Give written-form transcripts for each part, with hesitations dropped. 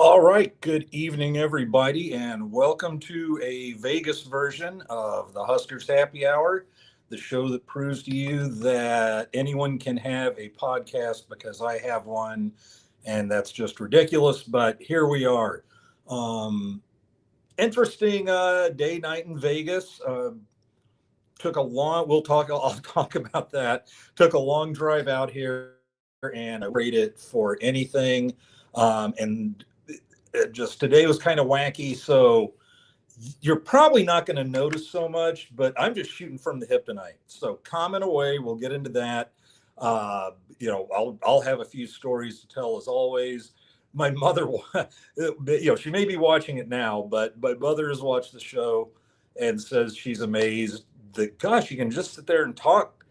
All right, good evening, everybody, and welcome to a Vegas version of the Huskers Happy Hour, the show that proves to you that anyone can have a podcast because I have one, and that's just ridiculous. But here we are. Um, Interesting day, night in Vegas. Took a long. We'll talk. I'll talk about that. Took a long drive out here, and I wouldn't trade it for anything. And just today was kind of wacky, so you're probably not going to notice so much, but I'm just shooting from the hip tonight. So comment away. We'll get into that. I'll have a few stories to tell as always. My mother, she may be watching it now, but my mother has watched the show and says she's amazed that, gosh, you can just sit there and talk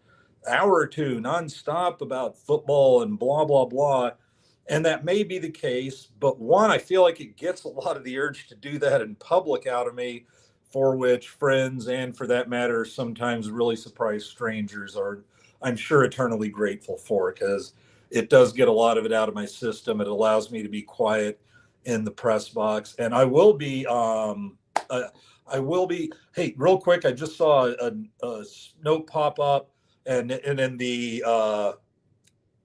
an hour or two nonstop about football and blah blah blah. And that may be the case, but one, I feel like it gets a lot of the urge to do that in public out of me, for which friends and, for that matter, sometimes really surprised strangers are, I'm sure, eternally grateful for, because it does get a lot of it out of my system. It allows me to be quiet in the press box, and Hey, real quick, I just saw a note pop up, and in the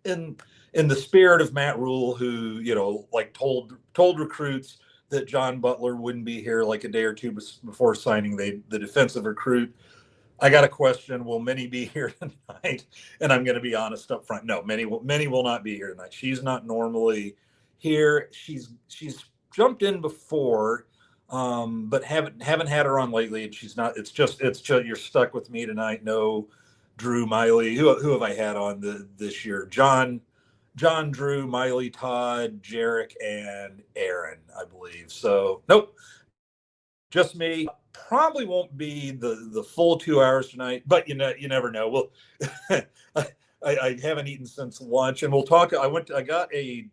in in the spirit of Matt Rule, who like told recruits that John Butler wouldn't be here like a day or two before signing the defensive recruit. I got a question: will Minnie be here tonight? And I'm going to be honest up front. No, Minnie will not be here tonight. She's not normally here. She's jumped in before, but haven't had her on lately. And she's not. It's just you're stuck with me tonight. No, Drew, Miley. Who have I had on this year? John, Drew, Miley, Todd, Jarek, and Aaron, I believe. So nope, just me. Probably won't be the full 2 hours tonight, but you never know. Well, I haven't eaten since lunch, and we'll talk. I got a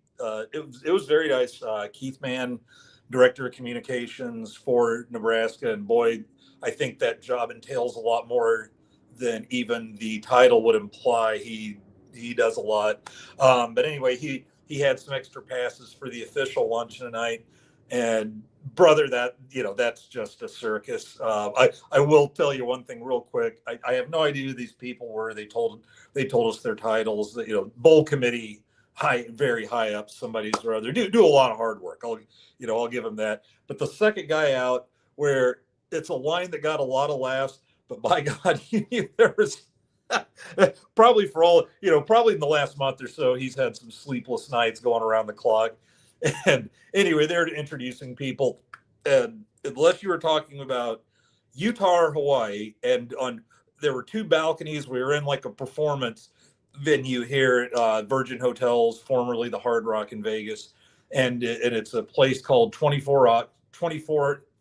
it was very nice. Keith Mann, director of communications for Nebraska, and boy, I think that job entails a lot more than even the title would imply. He does a lot. But anyway, he had some extra passes for the official luncheon tonight, and brother, that's just a circus. I will tell you one thing real quick. I have no idea who these people were. They told us their titles. That bowl committee, very high up, somebody's or other, do a lot of hard work. I'll give them that. But the second guy out, where it's a line that got a lot of laughs, but by God, there was probably probably in the last month or so, he's had some sleepless nights going around the clock. And anyway, they're introducing people, and unless you were talking about Utah or Hawaii, and there were two balconies. We were in like a performance venue here at Virgin Hotels, formerly the Hard Rock in Vegas, and it's a place called 24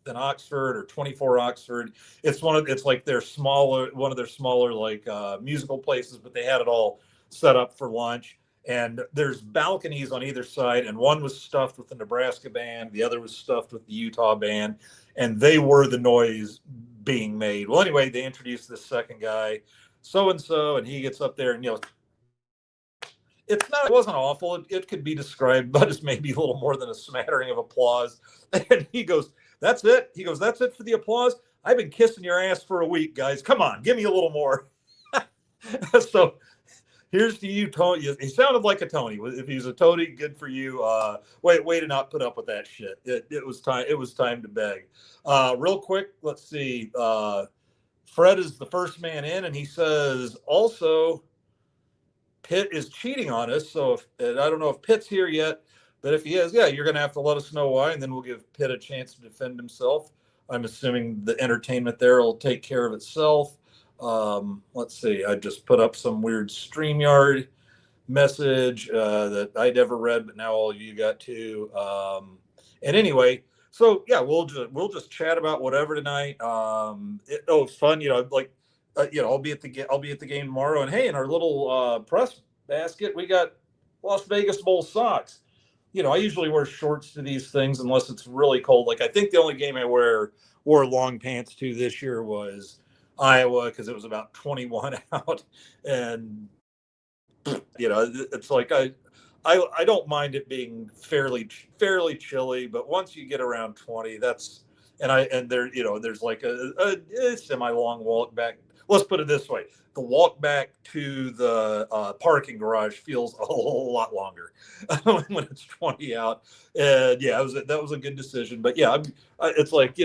in Oxford, or 24 Oxford. It's like one of their smaller like musical places, but they had it all set up for lunch. And there's balconies on either side, and one was stuffed with the Nebraska band, the other was stuffed with the Utah band, and they were the noise being made. Well, anyway, they introduced this second guy, so and so, and he gets up there, and it wasn't awful. It could be described, but it's maybe a little more than a smattering of applause. And he goes, "That's it." He goes, "That's it for the applause. I've been kissing your ass for a week, guys. Come on, give me a little more." So here's to you, Tony. He sounded like a Tony. If he's a Tony, good for you. Way to not put up with that shit. It was time. It was time to beg. Real quick, let's see. Fred is the first man in, and he says also Pitt is cheating on us. So and I don't know if Pitt's here yet, but if he is, yeah, you're going to have to let us know why, and then we'll give Pitt a chance to defend himself. I'm assuming the entertainment there will take care of itself. Let's see. I just put up some weird StreamYard message that I never read, but now all of you got to. And anyway, so yeah, we'll just chat about whatever tonight. It's fun, I'll be at the game tomorrow, and hey, in our little press basket, we got Las Vegas Bowl socks. I usually wear shorts to these things unless it's really cold. Like I think the only game I wore long pants to this year was Iowa, because it was about 21 out, and it's like I don't mind it being fairly chilly, but once you get around 20, that's and there there's like a semi long walk back. Let's put it this way: the walk back to the parking garage feels a whole lot longer when it's 20 out. And yeah, that was a good decision. But yeah, it's like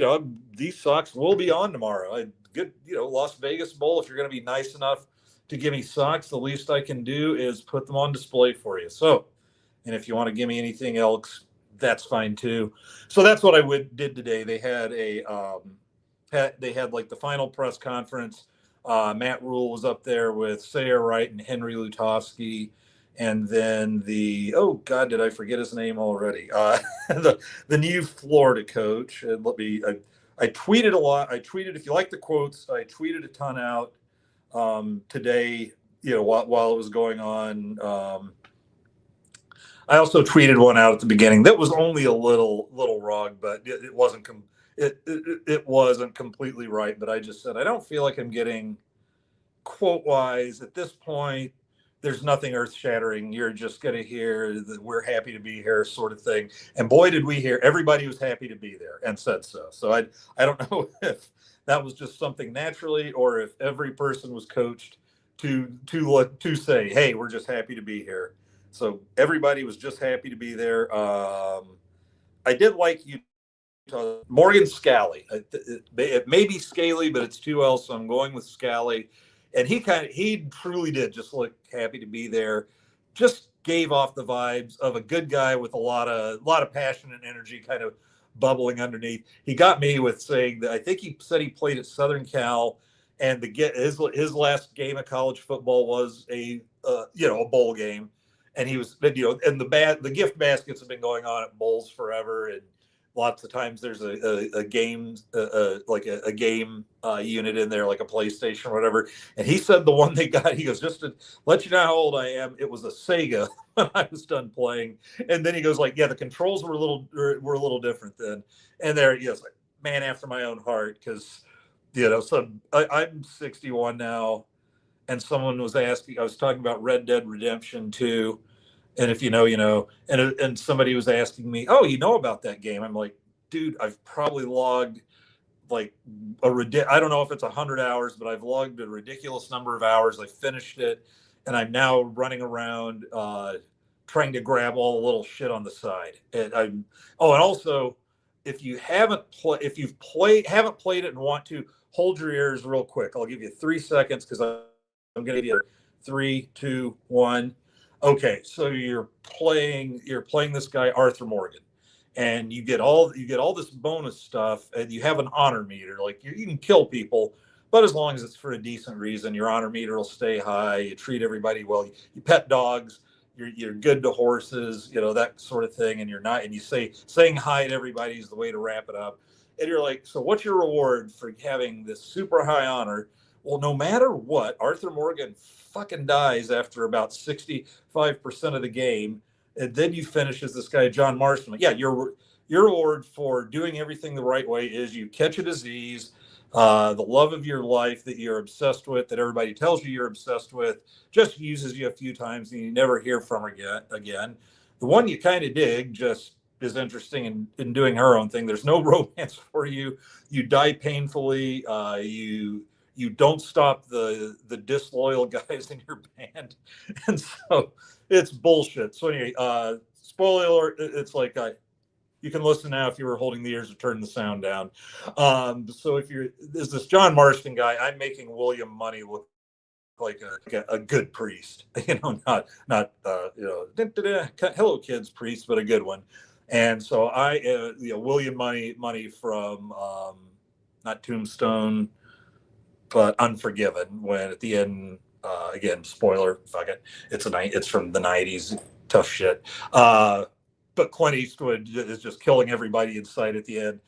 these socks will be on tomorrow. Good, Las Vegas Bowl. If you're going to be nice enough to give me socks, the least I can do is put them on display for you. So, and if you want to give me anything else, that's fine too. So that's what I did today. They had they had like the final press conference. Matt Rule was up there with Sayre Wright and Henry Lutovsky, and then oh God, did I forget his name already? The new Florida coach. And I tweeted a lot. I tweeted, if you like the quotes, I tweeted a ton out today, while it was going on. I also tweeted one out at the beginning that was only a little wrong, but it wasn't it wasn't completely right. But I just said, I don't feel like I'm getting, quote wise, at this point, there's nothing earth shattering. You're just going to hear that we're happy to be here sort of thing. And boy, did we hear, everybody was happy to be there and said so. So I don't know if that was just something naturally, or if every person was coached to say, hey, we're just happy to be here. So everybody was just happy to be there. I did like Morgan Scally. It may be Scaly, but it's 2 L, so I'm going with Scally. And he truly did just look happy to be there. Just gave off the vibes of a good guy with a lot of passion and energy kind of bubbling underneath. He got me with saying that I think he said he played at Southern Cal, and his last game of college football was a bowl game, and he was, and the gift baskets have been going on at bowls forever, and lots of times there's a game like a game unit in there, like a PlayStation or whatever. And he said the one they got, he goes, just to let you know how old I am, it was a Sega when I was done playing. And then he goes like, yeah, the controls were a little different then. And there, like, man after my own heart, because so I'm 61 now, and someone was asking, I was talking about Red Dead Redemption 2. And if and somebody was asking me, oh, about that game? I'm like, dude, I've probably logged like I don't know if it's 100 hours, but I've logged a ridiculous number of hours. I finished it, and I'm now running around trying to grab all the little shit on the side. And also, if you haven't played it and want to, hold your ears real quick. I'll give you 3 seconds, because I'm going to give you 3, 2, 1. Okay, so you're playing this guy Arthur Morgan, and you get all this bonus stuff, and you have an honor meter. Like you can kill people, but as long as it's for a decent reason, your honor meter will stay high. You treat everybody well. You pet dogs. You're good to horses. That sort of thing. And you saying hi to everybody is the way to wrap it up. And you're like, so what's your reward for having this super high honor? Well, no matter what, Arthur Morgan fucking dies after about 65% of the game, and then you finish as this guy John Marston. Yeah, your reward for doing everything the right way is you catch a disease, the love of your life that you're obsessed with, that everybody tells you you're obsessed with, just uses you a few times and you never hear from her again. The one you kind of dig just is interesting in doing her own thing. There's no romance for you. You die painfully. You don't stop the disloyal guys in your band. And so it's bullshit. So anyway, spoiler alert, it's like you can listen now if you were holding the ears to turn the sound down. So if there's this John Marston guy, I'm making William Money look like a good priest, not Hello Kids priest, but a good one. And so William Money from not Tombstone, but Unforgiven, when at the end, again, spoiler, fuck it, it's from the 90s, tough shit. But Clint Eastwood is just killing everybody in sight at the end.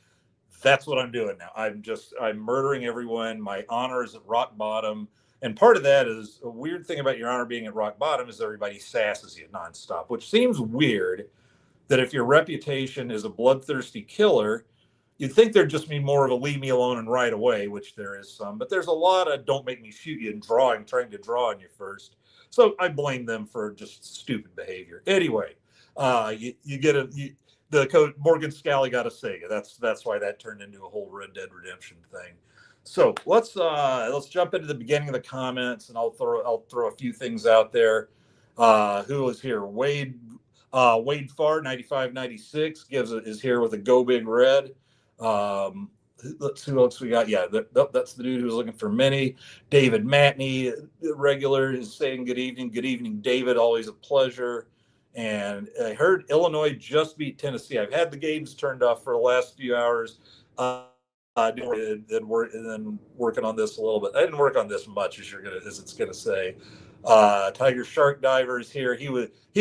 That's what I'm doing now. I'm murdering everyone. My honor is at rock bottom. And part of that is a weird thing about your honor being at rock bottom is everybody sasses you nonstop, which seems weird, that if your reputation is a bloodthirsty killer, you'd think there'd just be more of a leave me alone and right away, which there is some, but there's a lot of don't make me shoot you and trying to draw on you first. So I blame them for just stupid behavior. Anyway, you get the coach Morgan Scally got a Sega. That's why that turned into a whole Red Dead Redemption thing. So let's jump into the beginning of the comments, and I'll throw a few things out there. Who was here? Wade Farr 9596 is here with a Go Big Red. Let's see who else we got. Yeah, that's the dude who was looking for many. David Matney, regular, is saying good evening. Good evening, David. Always a pleasure. And I heard Illinois just beat Tennessee. I've had the games turned off for the last few hours. And then working on this a little bit. I didn't work on this much as it's gonna say. Tiger Shark Diver is here. He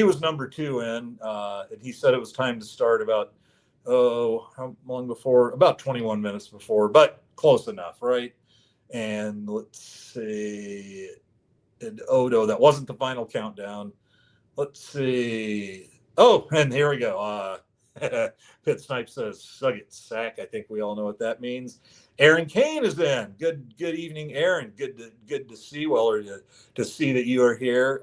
was number 2 in, and he said it was time to start about how long before? About 21 minutes before, but close enough, right? And let's see, and Odo, that wasn't the final countdown. Let's see. Oh, and here we go. Pit Snipe says, "Sug it, sack." I think we all know what that means. Aaron Kane is in. Good evening, Aaron. Good to see. Well, to see that you are here,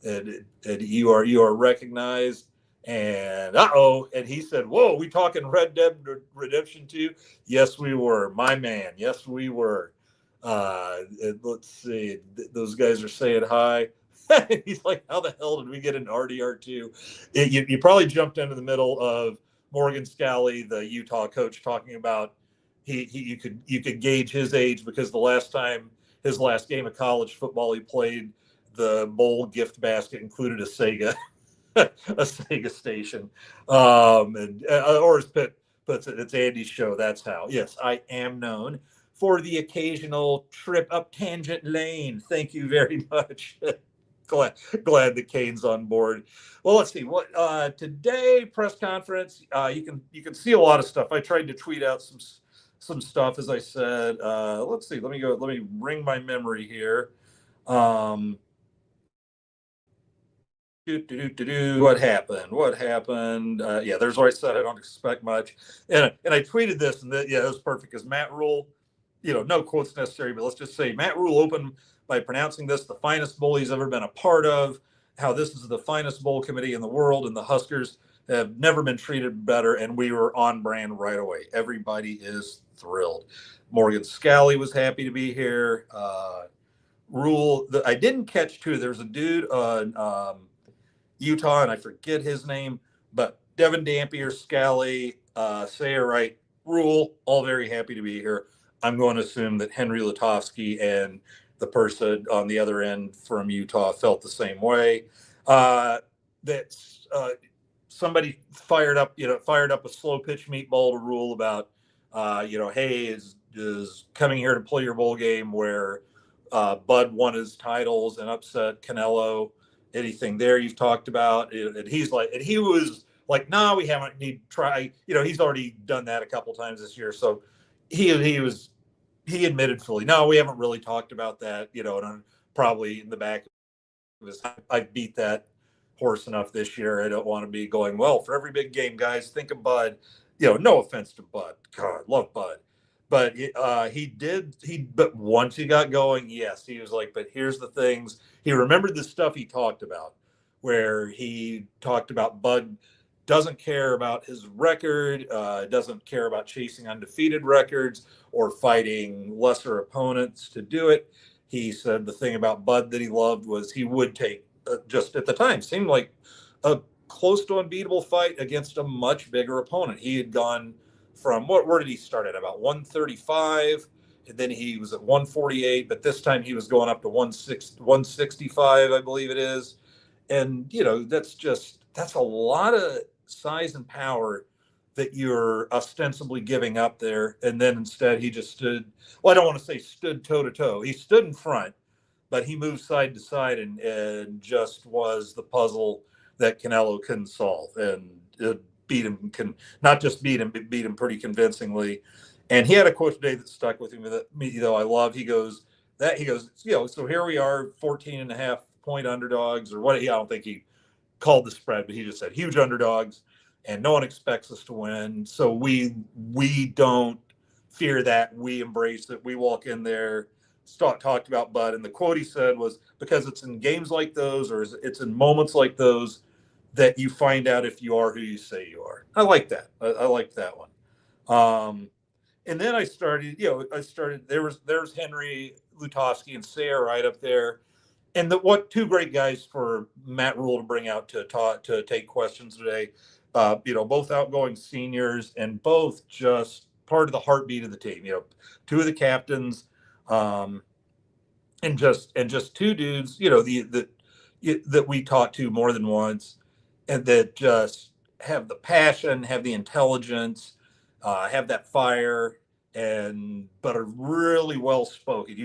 and you are recognized. And and he said, "Whoa, we talking Red Dead Redemption 2?" Yes, we were, my man. Yes, we were. Let's see. Those guys are saying hi. He's like, how the hell did we get an RDR2? You probably jumped into the middle of Morgan Scally, the Utah coach, talking about you could gauge his age because his last game of college football he played, the bowl gift basket included a Sega, a Sega station, or as Pitt puts it, it's Andy's show. That's how. Yes, I am known for the occasional trip up tangent lane. Thank you very much. Glad that Kane's on board. Well, let's see what today press conference. You can see a lot of stuff. I tried to tweet out some stuff, as I said. Let's see. Let me ring my memory here. What happened? Yeah, there's where I said I don't expect much, and I tweeted this, and that was perfect because Matt Rule, no quotes necessary, but let's just say Matt Rule opened by pronouncing this the finest bowl he's ever been a part of, how this is the finest bowl committee in the world, and the Huskers have never been treated better, and we were on brand right away. Everybody is thrilled. Morgan Scally was happy to be here. Rule, I didn't catch too. There's a dude on Utah, and I forget his name, but Devin Dampier, Scally, Sayer Wright, Rule, all very happy to be here. I'm going to assume that Henry Lutovsky and the person on the other end from Utah felt the same way. Somebody fired up a slow pitch meatball to Rule about, hey, is coming here to play your bowl game where Bud won his titles and upset Canelo. Anything there you've talked about? And he was like, no, we haven't need to try. He's already done that a couple times this year. So he admitted fully, no, we haven't really talked about that, and probably in the back of his, I beat that horse enough this year. I don't want to be going, well, for every big game, guys, think of Bud. No offense to Bud. God, love Bud. But but once he got going, yes, he was like, but here's the things. He remembered the stuff he talked about, where he talked about Bud doesn't care about his record, doesn't care about chasing undefeated records or fighting lesser opponents to do it. He said the thing about Bud that he loved was he would take, just at the time, seemed like a close to unbeatable fight against a much bigger opponent. He had gone from, where did he start at? About 135, and then he was at 148, but this time he was going up to 165, I believe it is. And, that's a lot of size and power that you're ostensibly giving up there. And then instead he just stood, well, I don't want to say stood toe to toe. He stood in front, but he moved side to side and just was the puzzle that Canelo couldn't solve. And beat him, not just beat him, but beat him pretty convincingly. And he had a quote today that stuck with me, I love. He goes, so here we are, 14.5-point underdogs, or what? I don't think he called the spread, but he just said huge underdogs, and no one expects us to win. So we don't fear that. We embrace it. We walk in there talked about Bud, and the quote he said was, because it's in games like those, or it's in moments like those, that you find out if you are who you say you are. I like that. I like that one. And then I started, there's Henry Lutovsky and Sayre right up there. And what two great guys for Matt Rule to bring out to take questions today. Both outgoing seniors and both just part of the heartbeat of the team. Two of the captains, um, and just two dudes. That we talked to more than once, and that just have the passion, have the intelligence, have that fire, but are really well spoken.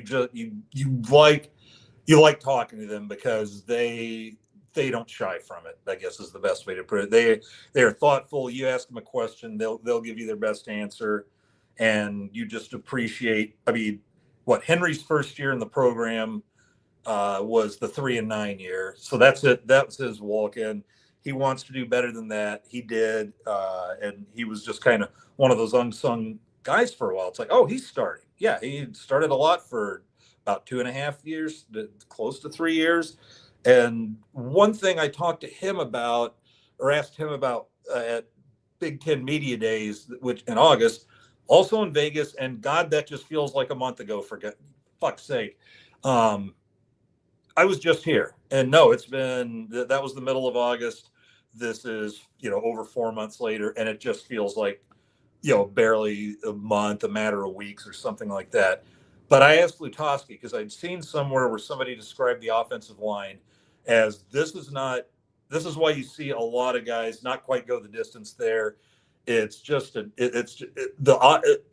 You like talking to them because they don't shy from it, I guess is the best way to put it. They are thoughtful. You ask them a question, they'll give you their best answer, and you just appreciate. I mean, what Henry's first year in the program was the 3-9 year, so that's it. That was his walk-in. He wants to do better than that. He did, and he was just kind of one of those unsung guys for a while. It's like, oh, he's starting. Yeah, he started a lot for about 2.5 years, close to 3 years. And one thing I talked to him about, or asked him about at Big Ten Media Days, which in August, also in Vegas, and God, that just feels like a month ago. For fuck's sake, I was just here, and no, that was the middle of August. This is over 4 months later, and it just feels like barely a month, a matter of weeks, or something like that. But I asked Lutovsky because I'd seen somewhere where somebody described the offensive line as this is why you see a lot of guys not quite go the distance there. It's just and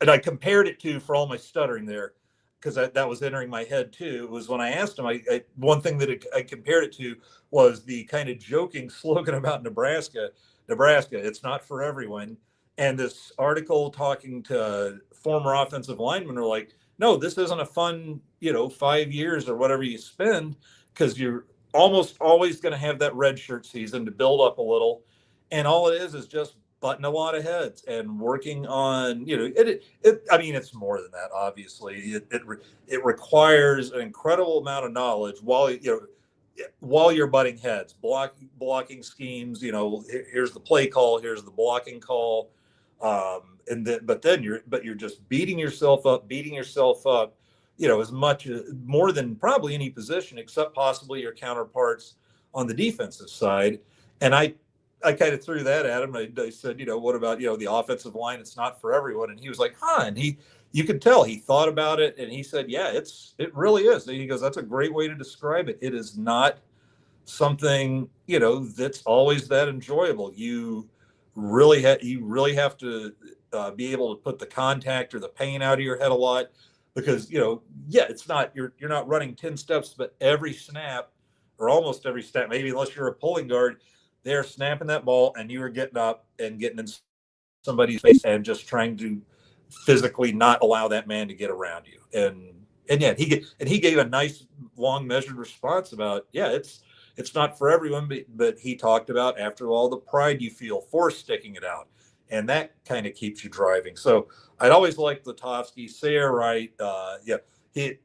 I compared it to, for all my stuttering there, because that was entering my head too, was when I asked him, one thing that I compared it to was the kind of joking slogan about Nebraska, it's not for everyone. And this article talking to former offensive linemen are like, no, this isn't a fun, 5 years or whatever you spend, because you're almost always going to have that red shirt season to build up a little. And all it is just butting a lot of heads and working on, I mean, it's more than that, obviously. It requires an incredible amount of knowledge while you're butting heads, blocking schemes. Here's the play call, here's the blocking call. But you're just beating yourself up, as much more than probably any position except possibly your counterparts on the defensive side. And I kind of threw that at him. I said, what about, the offensive line? It's not for everyone. And he was like, huh. And you could tell he thought about it, and he said, yeah, it really is. And he goes, that's a great way to describe it. It is not something, that's always that enjoyable. You really have to be able to put the contact or the pain out of your head a lot, because it's not you're not running 10 steps, but every snap, or almost every snap, maybe unless you're a pulling guard, they're snapping that ball and you are getting up and getting in somebody's face and just trying to physically not allow that man to get around you. And yeah, he gave a nice long measured response about, yeah, it's not for everyone, but he talked about, after all, the pride you feel for sticking it out, and that kind of keeps you driving. So I'd always like Lutovsky, Sayre, right? They're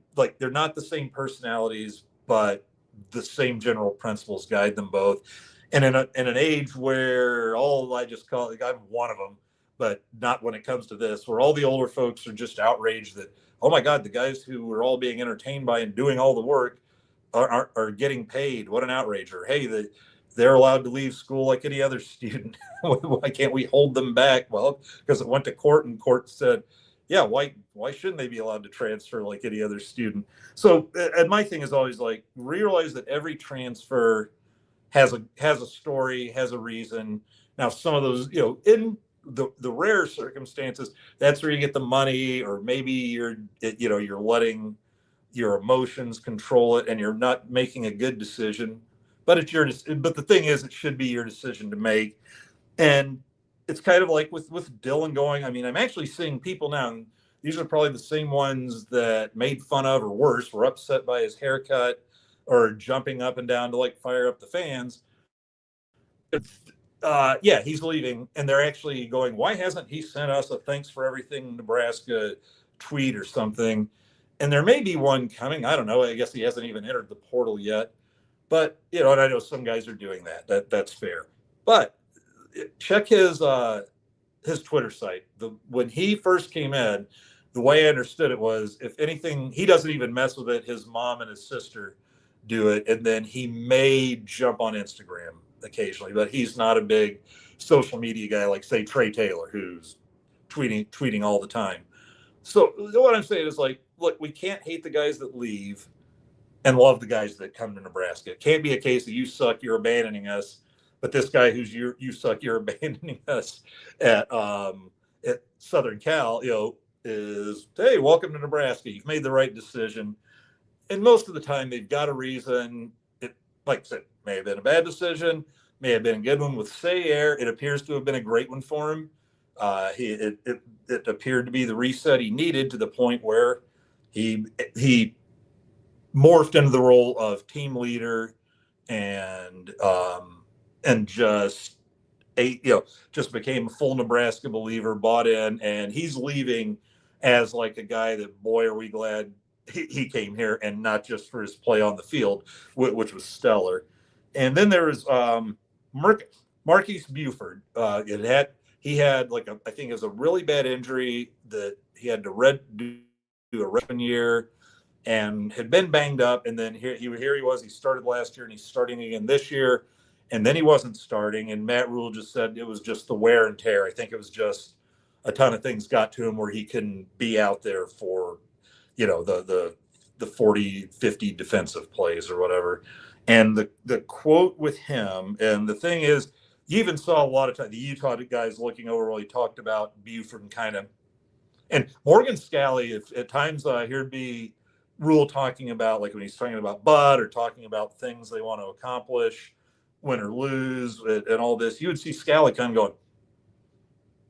not the same personalities, but the same general principles guide them both. And in an age where I just call it, I'm one of them, but not when it comes to this, where all the older folks are just outraged that, oh my God, the guys who are all being entertained by and doing all the work are getting paid. What an outrage. Or, hey, they're allowed to leave school like any other student. Why can't we hold them back? Well, because it went to court, and court said, yeah, why shouldn't they be allowed to transfer like any other student? So, and my thing is always like, realize that every transfer has a story, has a reason. Now, some of those, in the rare circumstances, that's where you get the money, or maybe you're letting your emotions control it and you're not making a good decision. But but the thing is, it should be your decision to make. And it's kind of like with Dylan going, I mean, I'm actually seeing people now, and these are probably the same ones that made fun of, or worse, were upset by his haircut, or jumping up and down to like fire up the fans. Yeah, he's leaving, and they're actually going, why hasn't he sent us a thanks for everything Nebraska tweet or something? and there may be one coming. I don't know. I guess he hasn't even entered the portal yet. But and I know some guys are doing that. That's fair. But check his Twitter site. When he first came in, the way I understood it was, if anything, he doesn't even mess with it. His mom and his sister do it, and then he may jump on Instagram occasionally, but he's not a big social media guy like, say, Trey Taylor, who's tweeting all the time. So what I'm saying is, like, look, we can't hate the guys that leave and love the guys that come to Nebraska. It can't be a case of you suck, you're abandoning us, but this guy who's you suck, you're abandoning us at Southern Cal, is, hey, welcome to Nebraska. You've made the right decision. And most of the time they've got a reason. It, like I said, may have been a bad decision, may have been a good one with Sayer. It appears to have been a great one for him. It appeared to be the reset he needed, to the point where he morphed into the role of team leader and just just became a full Nebraska believer, bought in, and he's leaving as like a guy that, boy, are we glad he came here, and not just for his play on the field, which was stellar. And then there was Marquise Buford. He had I think it was a really bad injury that he had to do a redshirt year, and had been banged up. And then here he was. He started last year, and he's starting again this year. And then he wasn't starting. And Matt Rule just said it was just the wear and tear. I think it was just a ton of things got to him where he couldn't be out there for, the 40, 50 defensive plays or whatever. And the quote with him, and the thing is, you even saw a lot of time the Utah guys looking over while he talked about Buford and Morgan Scally. At times he'd be Rule talking about, like when he's talking about Bud or talking about things they want to accomplish, win or lose, and all this, you would see Scally kind of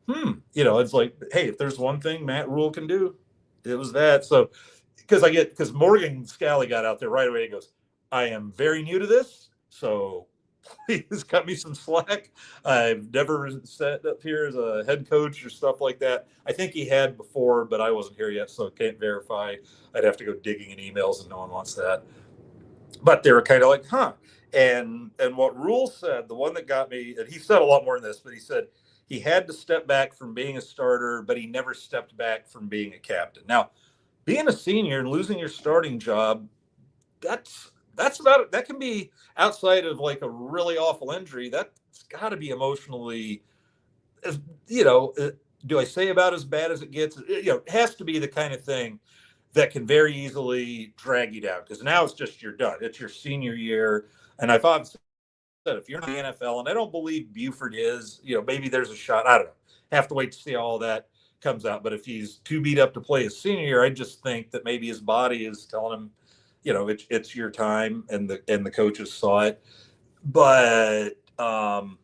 going, it's like, hey, if there's one thing Matt Rule can do, it was that. So because Morgan Scally got out there right away, he goes, I am very new to this, so please cut me some slack. I've never sat up here as a head coach or stuff like that. I think he had before, but I wasn't here yet, so can't verify. I'd have to go digging in emails, and no one wants that. But they were kind of like, huh. And what Rule said, the one that got me, and he said a lot more than this, but he said he had to step back from being a starter, but he never stepped back from being a captain. Now, being a senior and losing your starting job, that's about it. That can be, outside of like a really awful injury, that's got to be emotionally, do I say about as bad as it gets? It has to be the kind of thing that can very easily drag you down, because now it's just, you're done. It's your senior year. And I've said, if you're in the NFL, and I don't believe Buford is, maybe there's a shot. I don't know. Have to wait to see how all that comes out. But if he's too beat up to play his senior year, I just think that maybe his body is telling him, it's your time, and the coaches saw it. But that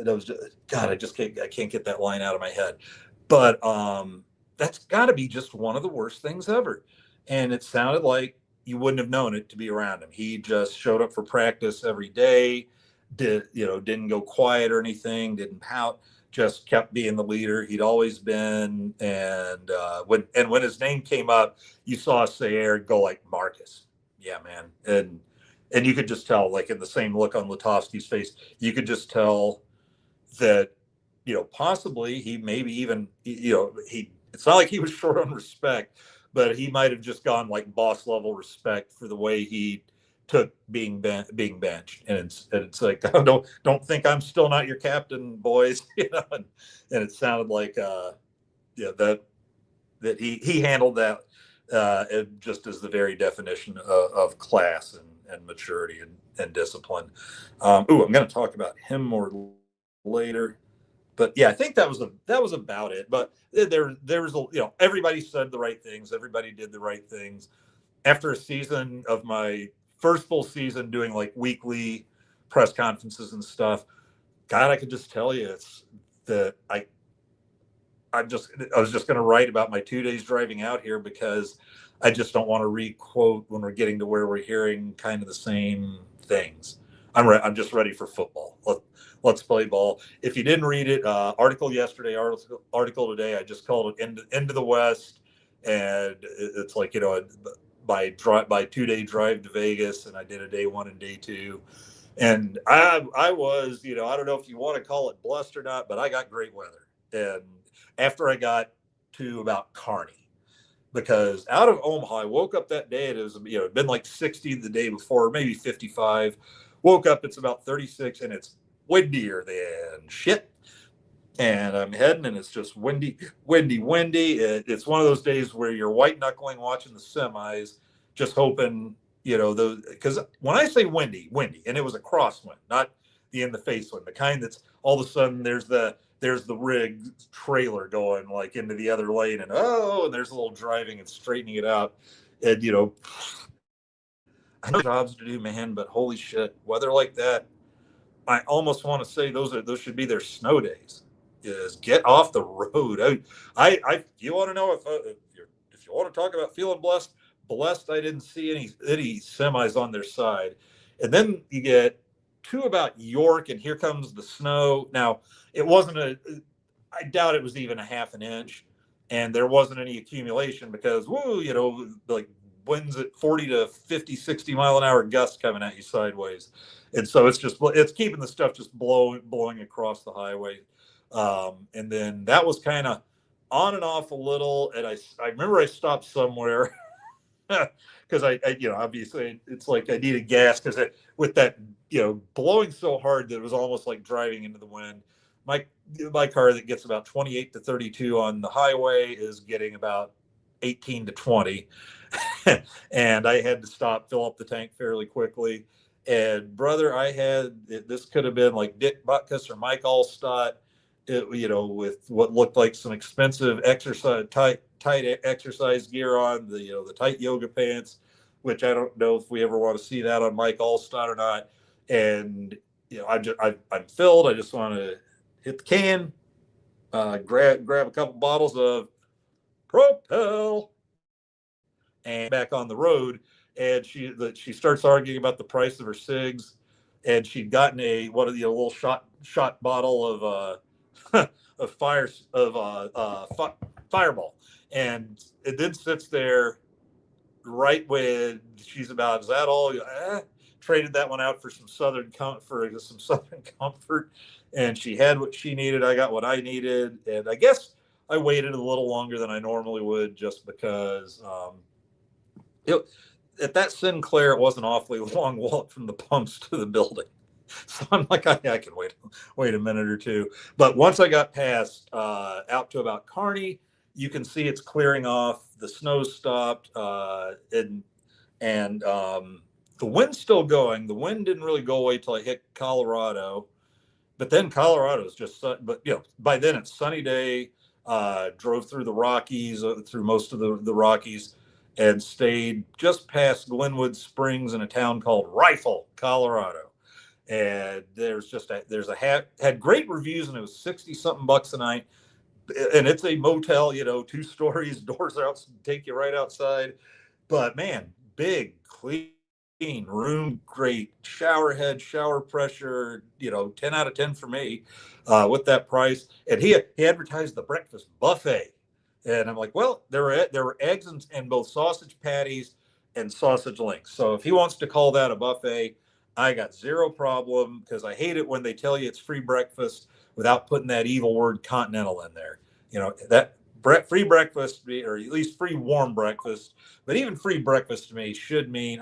was God. I can't get that line out of my head. But that's got to be just one of the worst things ever. And it sounded like you wouldn't have known it to be around him. He just showed up for practice every day. Didn't go quiet or anything. Didn't pout. Just kept being the leader he'd always been. And when his name came up, you saw Sayer go like, Marcus. Yeah, man. And you could just tell, like, in the same look on Lutovsky's face, you could just tell that, possibly he maybe even, it's not like he was short on respect, but he might have just gone like boss level respect for the way he took being benched. And it's like, don't think I'm still not your captain, boys. And it sounded like that he handled that just as the very definition of class and maturity and discipline. I'm going to talk about him more later. But yeah, I think that was about it. But there was everybody said the right things. Everybody did the right things. After a season of my first full season doing like weekly press conferences and stuff, God, I could just tell you it's that I was just going to write about my 2 days driving out here, because I just don't want to re-quote when we're getting to where we're hearing kind of the same things. I'm just ready for football. Let's play ball. If you didn't read it, article yesterday, article today, I just called it Into the West. and it's like, you know, by 2-day drive to Vegas, and I did a day one and day two. And I was, you know, I don't know if you want to call it blessed or not, but I got great weather. And after I got to about Kearney, because out of Omaha, I woke up that day, and it was, you know, it'd been like 60 the day before, maybe 55. Woke up, it's about 36, and it's windier than shit. And I'm heading, and it's just windy, windy, windy. It's one of those days where you're white knuckling watching the semis, just hoping, you know, those, because when I say windy, windy, and it was a crosswind, not the in the face wind, the kind that's all of a sudden there's the rig trailer going like into the other lane, and oh, and there's a little driving and straightening it out, and you know, I know jobs to do, man, but holy shit, weather like that, I almost want to say those should be their snow days. Is get off the road. You want to know if you want to talk about feeling blessed, blessed. I didn't see any semis on their side, and then you get to about York, and here comes the snow. Now it wasn't I doubt it was even a half an inch, and there wasn't any accumulation because woo, you know, like winds at 40 to 50, 60 mile an hour gusts coming at you sideways. And so it's keeping the stuff just blowing across the highway. And then that was kind of on and off a little. And I remember I stopped somewhere because you know, obviously it's like I needed gas because with that, you know, blowing so hard that it was almost like driving into the wind. My car that gets about 28 to 32 on the highway is getting about 18 to 20. And I had to stop, fill up the tank fairly quickly. And brother, this could have been like Dick Butkus or Mike Allstott, you know, with what looked like some expensive tight exercise gear on, the, you know, the tight yoga pants, which I don't know if we ever want to see that on Mike Allstott or not. And you know, I'm filled. I just want to hit the can, grab a couple bottles of Propel, and back on the road. And she starts arguing about the price of her cigs, and she'd gotten a little shot bottle of of Fireball, and it then sits there right when she's about, is that all? Traded that one out for some Southern Comfort, and she had what she needed. I got what I needed, and I guess I waited a little longer than I normally would just because at that Sinclair, it was an awfully long walk from the pumps to the building. So I'm like, I can wait a minute or two. But once I got past out to about Kearney, you can see it's clearing off. The snow's stopped, and the wind's still going. The wind didn't really go away till I hit Colorado. But then Colorado's but you know, by then it's sunny day. Drove through the Rockies, through most of the Rockies, and stayed just past Glenwood Springs in a town called Rifle, Colorado. And had great reviews, and it was 60 something bucks a night. And it's a motel, you know, 2 stories, doors out, take you right outside. But man, big, clean room, great shower head, shower pressure, you know, 10 out of 10 for me with that price. And he advertised the breakfast buffet. And I'm like, well, there were eggs and both sausage patties and sausage links. So if he wants to call that a buffet, I got zero problem, because I hate it when they tell you it's free breakfast without putting that evil word continental in there. You know, that free breakfast, or at least free warm breakfast, but even free breakfast to me should mean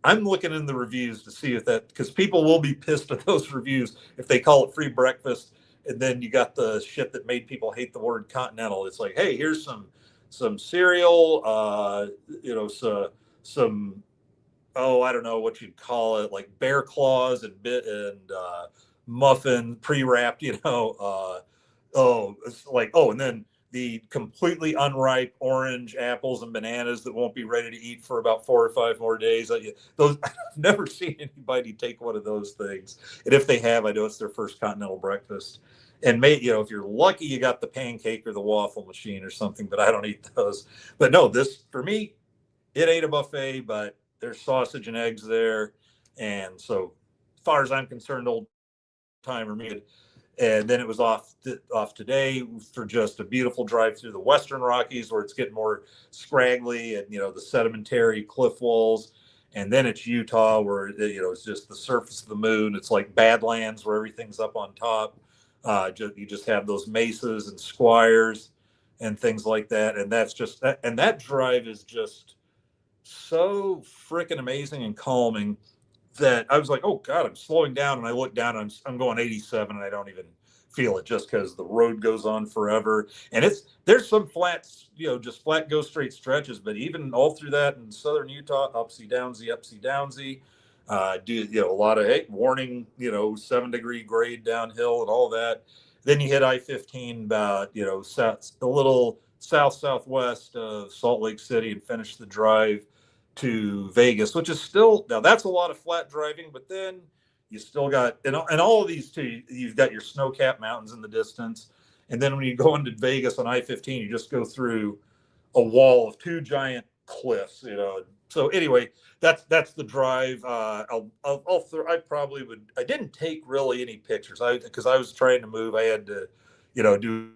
I'm looking in the reviews to see if that, because people will be pissed at those reviews if they call it free breakfast, and then you got the shit that made people hate the word continental. It's like, hey, here's some cereal, you know, some I don't know what you'd call it, like bear claws and muffin pre-wrapped, you know. It's like, and then the completely unripe orange apples and bananas that won't be ready to eat for about 4 or 5 more days. Those I've never seen anybody take one of those things, and if they have, I know it's their first continental breakfast. And you know, if you're lucky, you got the pancake or the waffle machine or something, but I don't eat those. But no, this for me, it ain't a buffet, but there's sausage and eggs there, and so as far as I'm concerned, old timer me. And then it was off today for just a beautiful drive through the Western Rockies, where it's getting more scraggly and, the sedimentary cliff walls. And then it's Utah, where, it's just the surface of the moon. It's like Badlands, where everything's up on top. You just have those mesas and squires and things like that. And that drive is just so freaking amazing and calming that I was like, oh God, I'm slowing down. And I look down and I'm going 87 and I don't even feel it, just because the road goes on forever. And there's some flats, just flat go straight stretches, but even all through that in southern Utah, upsy downsy. A lot of, hey, warning, 7-degree grade downhill and all that. Then you hit I-15 about, a little southwest of Salt Lake City and finish the drive to Vegas, which is still, now that's a lot of flat driving, but then you still got, and all of these too, you've got your snow-capped mountains in the distance. And then when you go into Vegas on I-15, you just go through a wall of two giant cliffs, So anyway, that's the drive. I didn't take really any pictures because I was trying to move. I had to, do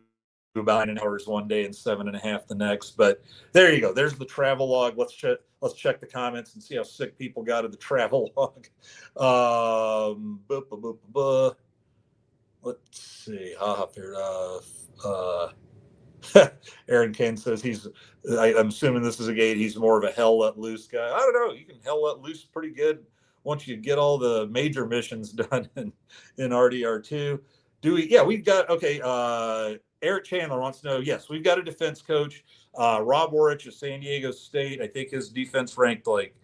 about 9 hours one day and 7.5 the next. But there you go. There's the travel log. Let's check the comments and see how sick people got in the travel log. Let's see. Aaron Kane says I'm assuming this is a gate. He's more of a hell let loose guy. I don't know. You can hell let loose pretty good once you get all the major missions done in RDR2. We've got, okay. Eric Chandler wants to know, yes, we've got a defense coach. Rob Orich of San Diego State. I think his defense ranked like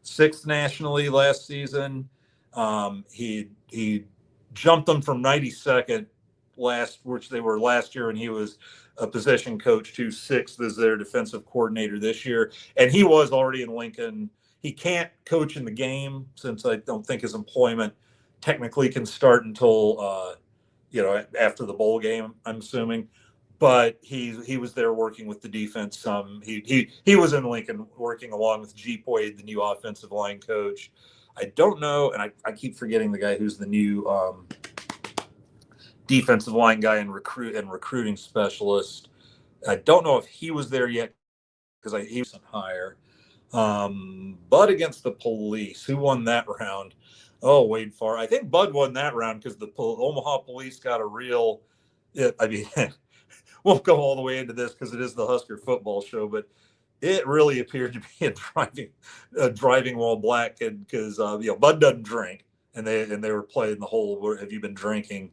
6th nationally last season. He jumped them from 92nd which they were last year, and he was a position coach, to 6th as their defensive coordinator this year. And he was already in Lincoln. He can't coach in the game since I don't think his employment technically can start until after the bowl game, I'm assuming. But he was there working with the defense. He was in Lincoln working along with G. Boyd, the new offensive line coach. I don't know, and I keep forgetting the guy who's the new defensive line guy and recruiting specialist. I don't know if he was there yet because he wasn't higher. Bud against the police. Who won that round? Oh, Wade Farr. I think Bud won that round because the Omaha police got a real. Won't go all the way into this because it is the Husker football show, but it really appeared to be a driving while black kid because Bud doesn't drink, and they were playing the whole "Have you been drinking?"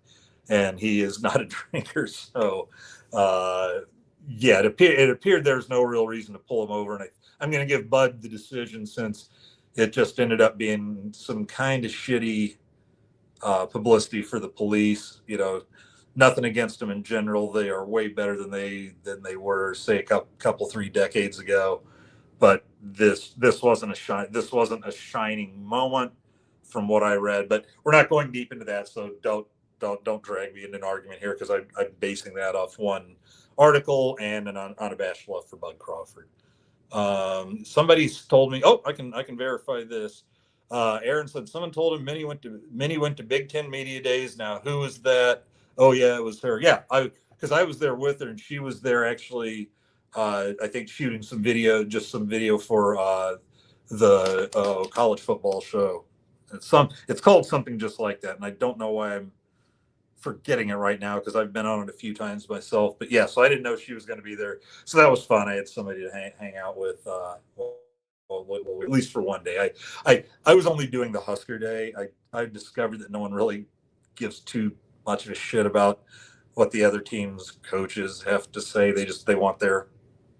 and he is not a drinker, so it appeared there's no real reason to pull him over, and I'm going to give Bud the decision since it just ended up being some kind of shitty publicity for the police. Nothing against them in general. They are way better than they were, say, a couple 3 decades ago. But this wasn't a shining moment from what I read. But we're not going deep into that, so don't drag me into an argument here because I'm basing that off one article and an unabashed love for Bud Crawford. Somebody's told me, I can verify this. Aaron said someone told him Minnie went to Big Ten Media Days. Now, who was that? Oh yeah, it was her. Yeah, because I was there with her and she was there actually. I think shooting some video for the college football show. It's called something just like that, and I don't know why I'm forgetting it right now because I've been on it a few times myself. But yeah, so I didn't know she was going to be there, so that was fun. I had somebody to hang out with. At least for one day. I was only doing the Husker day. I discovered that no one really gives too much of a shit about what the other team's coaches have to say. They want their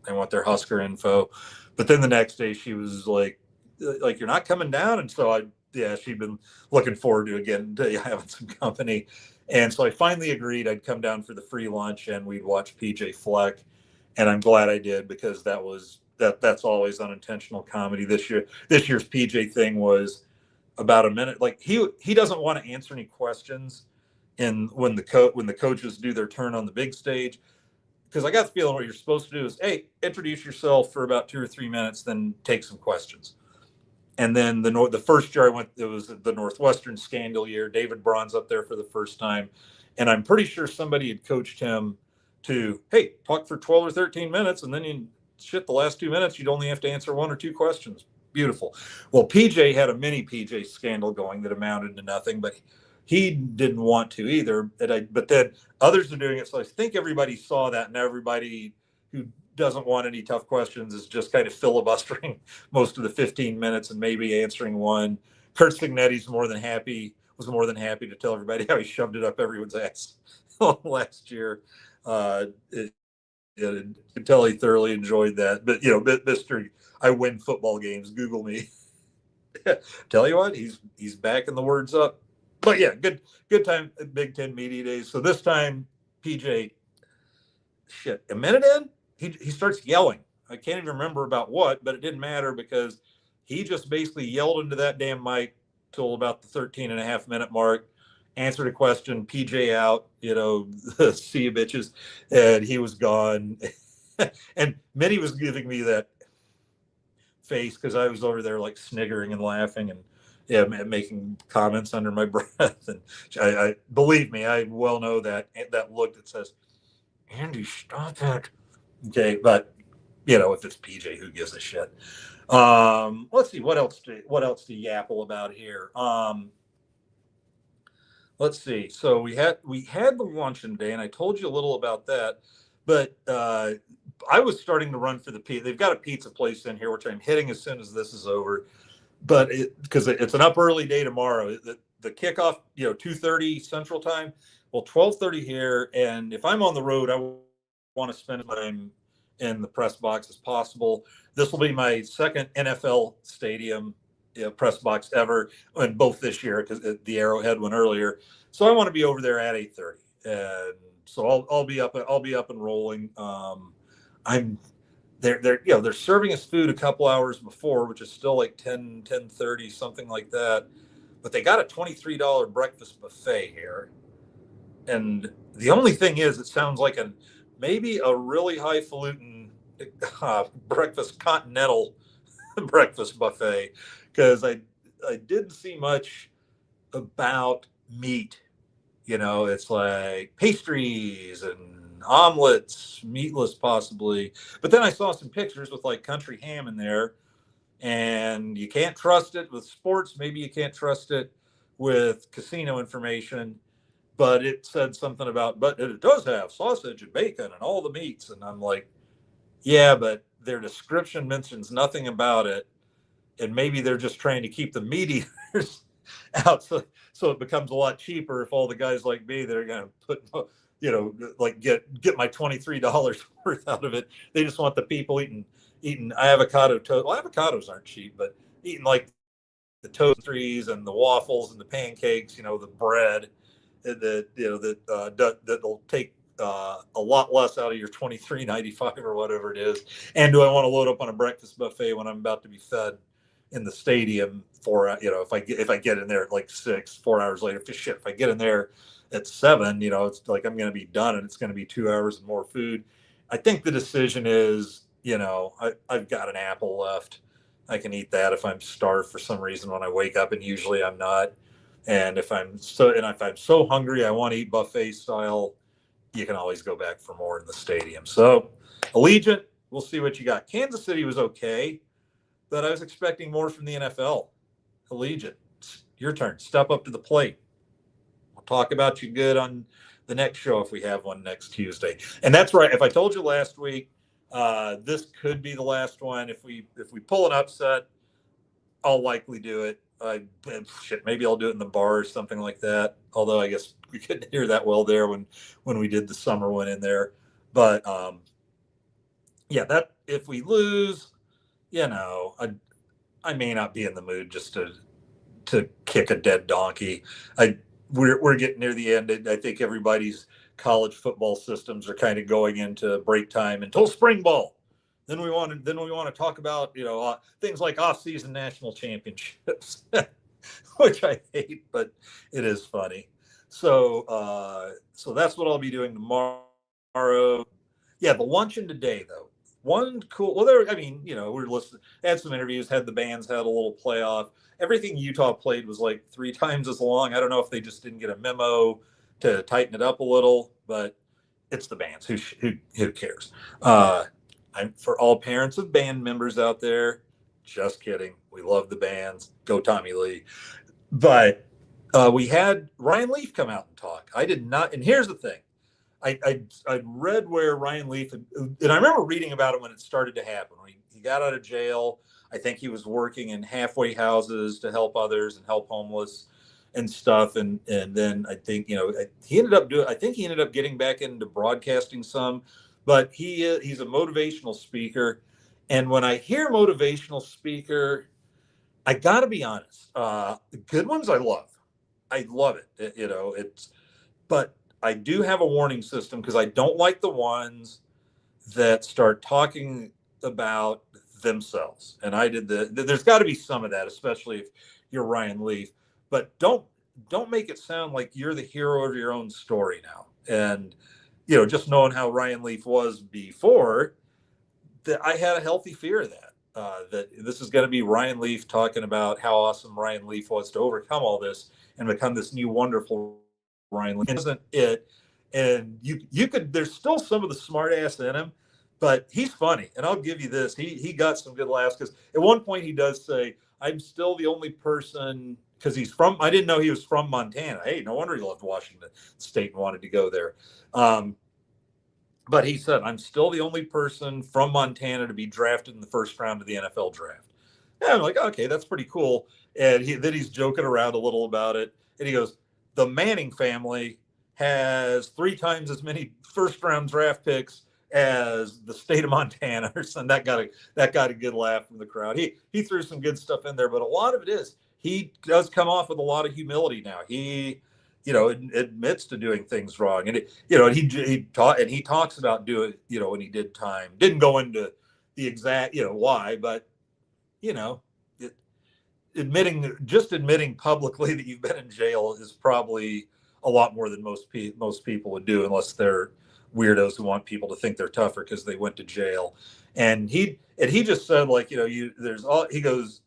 Husker info. But then the next day she was like you're not coming down, and so she'd been looking forward to having some company. And so I finally agreed I'd come down for the free lunch and we'd watch PJ Fleck. And I'm glad I did because that's always unintentional comedy. This year's PJ thing was about a minute. Like he doesn't want to answer any questions when the coaches do their turn on the big stage. Because I got the feeling what you're supposed to do is, hey, introduce yourself for about 2 or 3 minutes, then take some questions. And then the first year I went, it was the Northwestern scandal year. David Braun's up there for the first time. And I'm pretty sure somebody had coached him to, hey, talk for 12 or 13 minutes, and then you shit the last 2 minutes, you'd only have to answer one or two questions. Beautiful. Well, PJ had a mini PJ scandal going that amounted to nothing, but he didn't want to either. But then others are doing it. So I think everybody saw that, and everybody who doesn't want any tough questions is just kind of filibustering most of the 15 minutes and maybe answering one. Kurt Signetti's was more than happy to tell everybody how he shoved it up everyone's ass last year. It, you can tell he thoroughly enjoyed that. But Mr. I win football games. Google me. Tell you what, he's backing the words up. But yeah, good time at Big Ten Media Days. So this time, PJ, shit, a minute in, he starts yelling. I can't even remember about what, but it didn't matter because he just basically yelled into that damn mic till about the 13 and a half minute mark, answered a question, PJ out, see you bitches, and he was gone. And Minnie was giving me that face because I was over there like sniggering and laughing and making comments under my breath. And I believe me, I well know that look that says, Andy, stop it. Okay, but if it's PJ, who gives a shit? Let's see, what else to yapple about here? Let's see. So we had the luncheon day, and I told you a little about that. But I was starting to run for the pizza. They've got a pizza place in here, which I'm hitting as soon as this is over. But because it's an up early day tomorrow, the kickoff, 2:30 Central Time. Well, 12:30 here, and if I'm on the road, I want to spend time in the press box as possible. This will be my second NFL stadium press box ever, and both this year because the Arrowhead one earlier. So I want to be over there at 8:30, and so I'll be up and rolling. They're serving us food a couple hours before, which is still like 10:30, something like that. But they got a $23 breakfast buffet here, and the only thing is, it sounds like maybe a really highfalutin breakfast continental breakfast buffet, because I didn't see much about meat. It's like pastries and omelets, meatless possibly. But then I saw some pictures with like country ham in there, and you can't trust it with sports. Maybe you can't trust it with casino information. But it said something about, but it does have sausage and bacon and all the meats. And I'm like, yeah, but their description mentions nothing about it. And maybe they're just trying to keep the meat eaters out. So it becomes a lot cheaper if all the guys like me that are going to put, like get my $23 worth out of it. They just want the people eating avocado toast. Well, avocados aren't cheap, but eating like the toasteries and the waffles and the pancakes, the bread that'll take a lot less out of your $23.95 or whatever it is. And do I want to load up on a breakfast buffet when I'm about to be fed in the stadium if I get in there at like 4 hours later? If I get in there at 7, it's like I'm going to be done and it's going to be 2 hours and more food. I think the decision is, I've got an apple left. I can eat that if I'm starved for some reason when I wake up, and usually I'm not. And if I'm so hungry, I want to eat buffet style, you can always go back for more in the stadium. So Allegiant, we'll see what you got. Kansas City was okay, but I was expecting more from the NFL. Allegiant, your turn. Step up to the plate. We'll talk about you good on the next show if we have one next Tuesday. And that's right. If I told you last week, this could be the last one. If we pull an upset, I'll likely do it. Maybe I'll do it in the bar or something like that. Although I guess we couldn't hear that well there when we did the summer one in there. But that if we lose, I may not be in the mood just to kick a dead donkey. We're getting near the end. I think everybody's college football systems are kind of going into break time until spring ball. Then we want to talk about things like off-season national championships, which I hate, but it is funny. So that's what I'll be doing tomorrow. Yeah, the luncheon today though. One cool. Well, we're listening. Had some interviews. Had the bands. Had a little playoff. Everything Utah played was like 3 times as long. I don't know if they just didn't get a memo, to tighten it up a little, but it's the bands. Who cares? Uh, I'm for all parents of band members out there. Just kidding. We love the bands. Go Tommy Lee. But we had Ryan Leaf come out and talk. I did not. And here's the thing. I read where Ryan Leaf, and I remember reading about it when it started to happen. When he got out of jail, I think he was working in halfway houses to help others and help homeless and stuff. And then I think he ended up doing. I think he ended up getting back into broadcasting some, but he's a motivational speaker. And when I hear motivational speaker, I got to be honest. The good ones I love. I love it. It's but I do have a warning system because I don't like the ones that start talking about themselves. And I did there's got to be some of that, especially if you're Ryan Leaf. But don't make it sound like you're the hero of your own story now. And just knowing how Ryan Leaf was before, that I had a healthy fear of that. That this is going to be Ryan Leaf talking about how awesome Ryan Leaf was to overcome all this and become this new wonderful Ryan Leaf. It isn't it? And you could. There's still some of the smart ass in him, but he's funny. And I'll give you this. He got some good laughs because at one point he does say, "I'm still the only person." Because he's from. I didn't know he was from Montana. Hey, no wonder he loved Washington State and wanted to go there. But he said, I'm still the only person from Montana to be drafted in the first round of the NFL draft. And I'm like, okay, that's pretty cool. And then he's joking around a little about it. And he goes, the Manning family has 3 times as many first round draft picks as the state of Montana. And that got a good laugh from the crowd. He threw some good stuff in there, but a lot of it is he does come off with a lot of humility now. He admits to doing things wrong, and he talks about doing, when he did time. Didn't go into the exact, why, but it, admitting publicly that you've been in jail is probably a lot more than most people would do, unless they're weirdos who want people to think they're tougher because they went to jail. And he just said, like, there's all, he goes.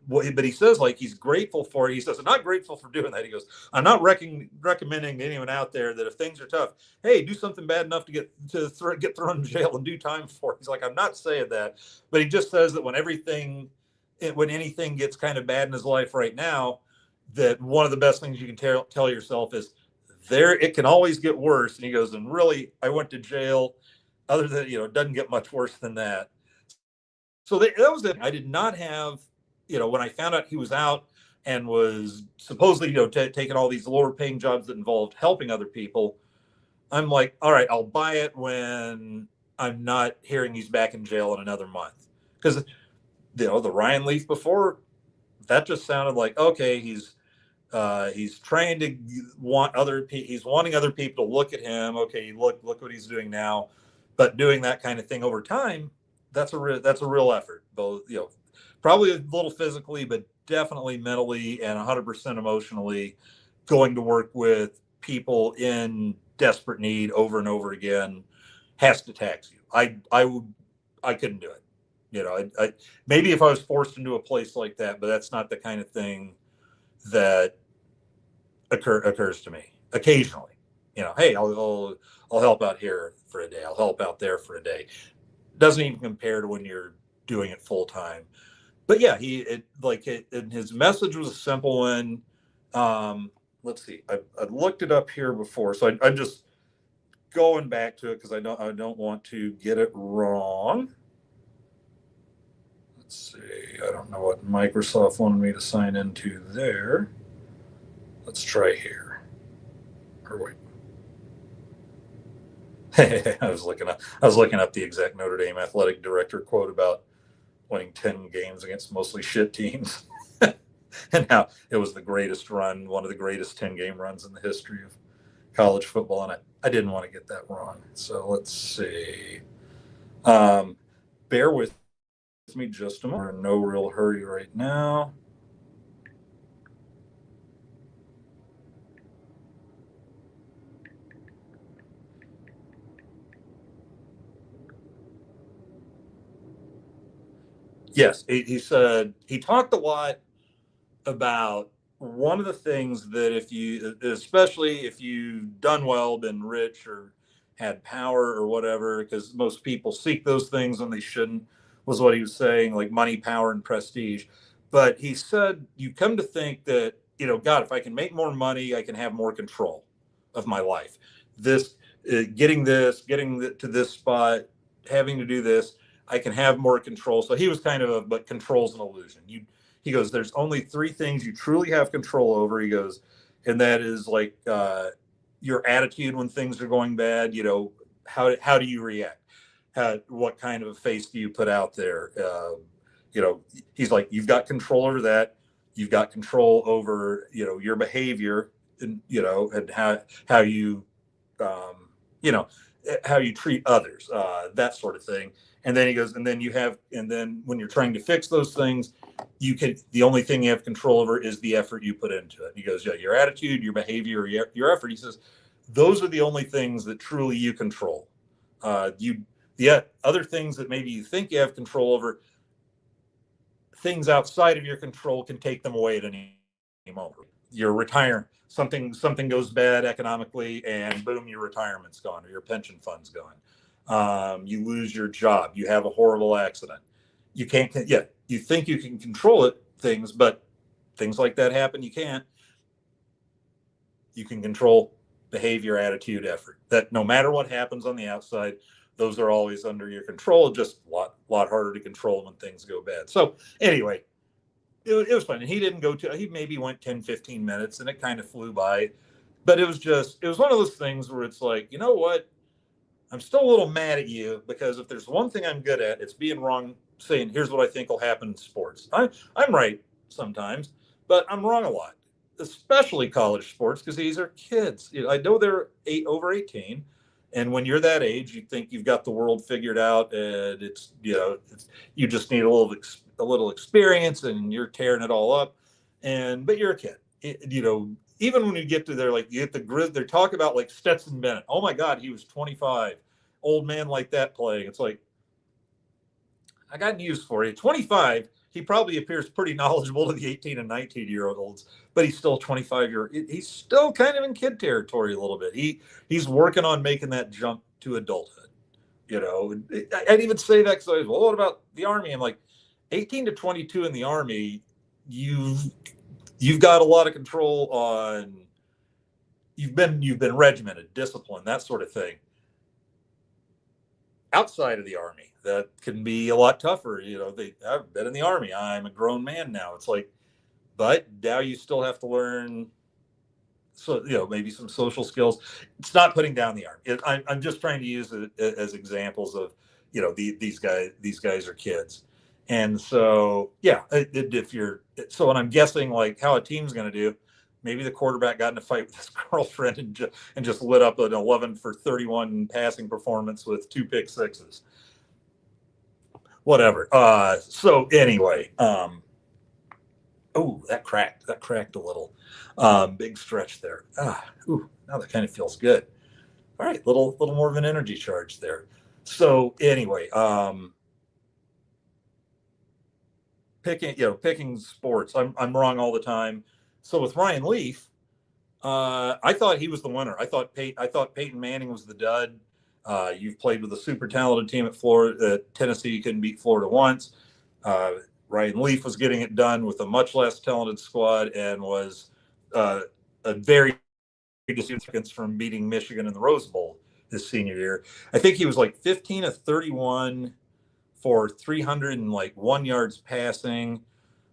But he says, like, he's grateful for it. He says, I'm not grateful for doing that. He goes, I'm not recommending to anyone out there that if things are tough, hey, do something bad enough to get thrown in jail and do time for it. He's like, I'm not saying that. But he just says that when anything gets kind of bad in his life right now, that one of the best things you can tell yourself is it can always get worse. And he goes, and really, I went to jail. Other than, it doesn't get much worse than that. So that was it. I did not have, when I found out he was out and was supposedly, taking all these lower paying jobs that involved helping other people, I'm like, all right, I'll buy it when I'm not hearing he's back in jail in another month. Because, the Ryan Leaf before, that just sounded like, okay, he's trying to he's wanting other people to look at him. Okay, look what he's doing now. But doing that kind of thing over time, that's a real effort. Both, probably a little physically, but definitely mentally and 100% emotionally. Going to work with people in desperate need over and over again has to tax you. I couldn't do it. I maybe if I was forced into a place like that, but that's not the kind of thing that occurs to me occasionally. Hey, I'll help out here for a day. I'll help out there for a day. Doesn't even compare to when you're doing it full time. But yeah, and his message was a simple one. Let's see, I looked it up here before, so I'm just going back to it because I don't want to get it wrong. Let's see, I don't know what Microsoft wanted me to sign into there. Let's try here. Or wait. I was looking up the exact Notre Dame athletic director quote about winning 10 games against mostly shit teams and how it was the greatest run, one of the greatest 10-game runs in the history of college football. And I didn't want to get that wrong. So let's see. Bear with me just a moment. We're in no real hurry right now. Yes, he said he talked a lot about one of the things that if you, especially if you've done well, been rich or had power or whatever, because most people seek those things when they shouldn't, was what he was saying, like money, power, and prestige. But he said, you come to think that, God, if I can make more money, I can have more control of my life. This, getting to this spot, having to do this, I can have more control. So he was kind of but control's an illusion. He goes, there's only three things you truly have control over. He goes, and that is like your attitude when things are going bad. How do you react? What kind of a face do you put out there? He's like, you've got control over that. You've got control over, your behavior, and how you, um, you know, how you treat others, that sort of thing. And then he goes, and then when you're trying to fix those things, the only thing you have control over is the effort you put into it. He goes, yeah, your attitude, your behavior, your effort. He says, those are the only things that truly you control. The other things that maybe you think you have control over, things outside of your control can take them away at any moment. You're retiring, something goes bad economically, and boom, your retirement's gone or your pension fund's gone. You lose your job. You have a horrible accident. You can't. Yeah, you think you can control things, but things like that happen. You can't. You can control behavior, attitude, effort. That no matter what happens on the outside, those are always under your control. Just a lot harder to control when things go bad. So anyway, it was fun. And he maybe went 10, 15 minutes, and it kind of flew by. But it was one of those things where it's like, you know what? I'm still a little mad at you, because if there's one thing I'm good at, it's being wrong, saying, here's what I think will happen in sports. I'm right sometimes, but I'm wrong a lot, especially college sports, because these are kids. I know they're over 18. And when you're that age, you think you've got the world figured out, and you just need a little experience, and you're tearing it all up. But you're a kid. Even when you get to there, like you get the grid, they talk about like Stetson Bennett. Oh my God, he was 25, old man like that playing. It's like, I got news for you. 25, he probably appears pretty knowledgeable to the 18 and 19-year-olds, but he's still 25 he's still kind of in kid territory a little bit. He's working on making that jump to adulthood. I'd even say that because I was, well, what about the Army? I'm like, 18 to 22 in the Army, you've got a lot of control on, you've been regimented, disciplined, that sort of thing. Outside of the Army, that can be a lot tougher. I've been in the Army. I'm a grown man now. It's like, but now you still have to learn, so maybe some social skills. It's not putting down the Army. I'm just trying to use it as examples of, these guys are kids. And so, yeah, and I'm guessing like how a team's going to do, maybe the quarterback got in a fight with his girlfriend and just lit up an 11 for 31 passing performance with 2 pick sixes. Whatever. So anyway, oh, that cracked a little. Big stretch there. Now that kind of feels good. All right, little more of an energy charge there. So anyway, picking sports, I'm wrong all the time. So with Ryan Leaf, I thought he was the winner. I thought Peyton Manning was the dud. You've played with a super talented team at Florida. Tennessee, you couldn't beat Florida once. Ryan Leaf was getting it done with a much less talented squad, and was a very distance from beating Michigan in the Rose Bowl his senior year. I think he was like 15 of 31 for 301 yards passing.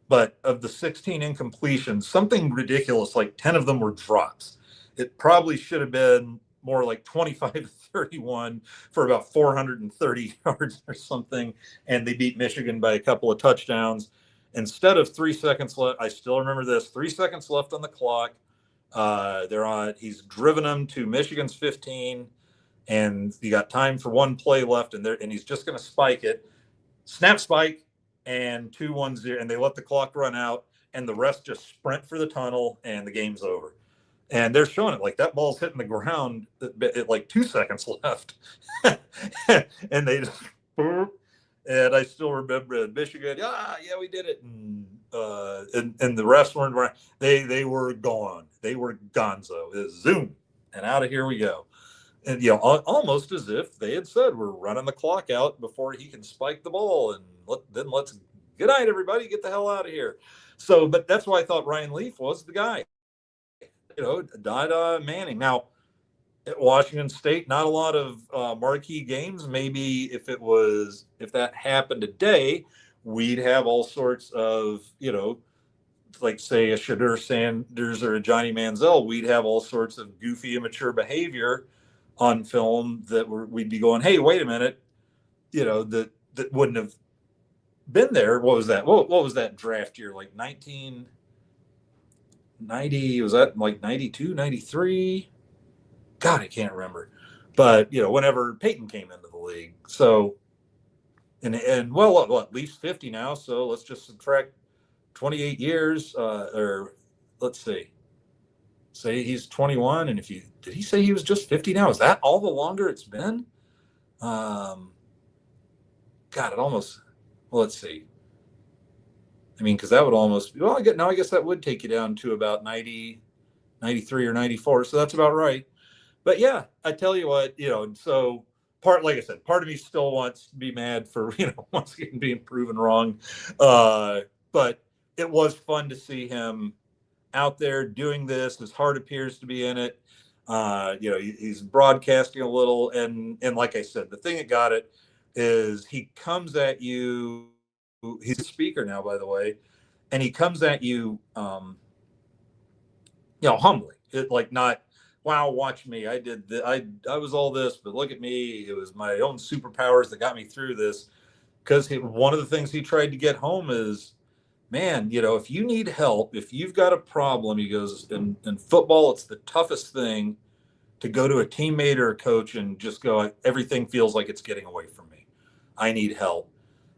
But of the 16 incompletions, something ridiculous, like 10 of them were drops. It probably should have been more like 25 to 31 for about 430 yards or something. And they beat Michigan by a couple of touchdowns. Instead of 3 seconds left, I still remember this, 3 seconds left on the clock. He's driven them to Michigan's 15, and you got time for one play left, and he's just going to spike it. Snap spike, and 2-1-0, and they let the clock run out, and the rest just sprint for the tunnel, and the game's over. And they're showing it like that ball's hitting the ground at like 2 seconds left. And they just, and I still remember Michigan, yeah, we did it. And and the rest weren't. They were gone. They were gonzo. It was zoom, and out of here we go. And almost as if they had said, "We're running the clock out before he can spike the ball, and then let's good night, everybody, get the hell out of here." So, but that's why I thought Ryan Leaf was the guy. Dada Manning. Now, at Washington State, not a lot of marquee games. Maybe if that happened today, we'd have all sorts of, like say a Shadur Sanders or a Johnny Manziel, we'd have all sorts of goofy, immature behavior on film that we'd be going, hey, wait a minute, that wouldn't have been there. What was that? What was that draft year? Like 1990? Was that like 92, 93? God, I can't remember. But, whenever Peyton came into the league. So, and well, at least 50 now. So let's just subtract 28 years, or let's see. Say he's 21, and did he say he was just 50 now? Is that all the longer it's been? God, it almost. Well, let's see. I mean, because that would almost. Well, I guess that would take you down to about 90, 93 or 94. So that's about right. But yeah, I tell you what, so like I said, part of me still wants to be mad for, once again being proven wrong. But it was fun to see him out there doing this. His heart appears to be in it. He's broadcasting a little. And like I said, the thing that got it is he comes at you. He's a speaker now, by the way. And he comes at you, humbly. Not, wow, watch me. I did I was all this, but look at me. It was my own superpowers that got me through this. Because one of the things he tried to get home is, man, if you need help, if you've got a problem, he goes, in football, it's the toughest thing to go to a teammate or a coach and just go, everything feels like it's getting away from me. I need help.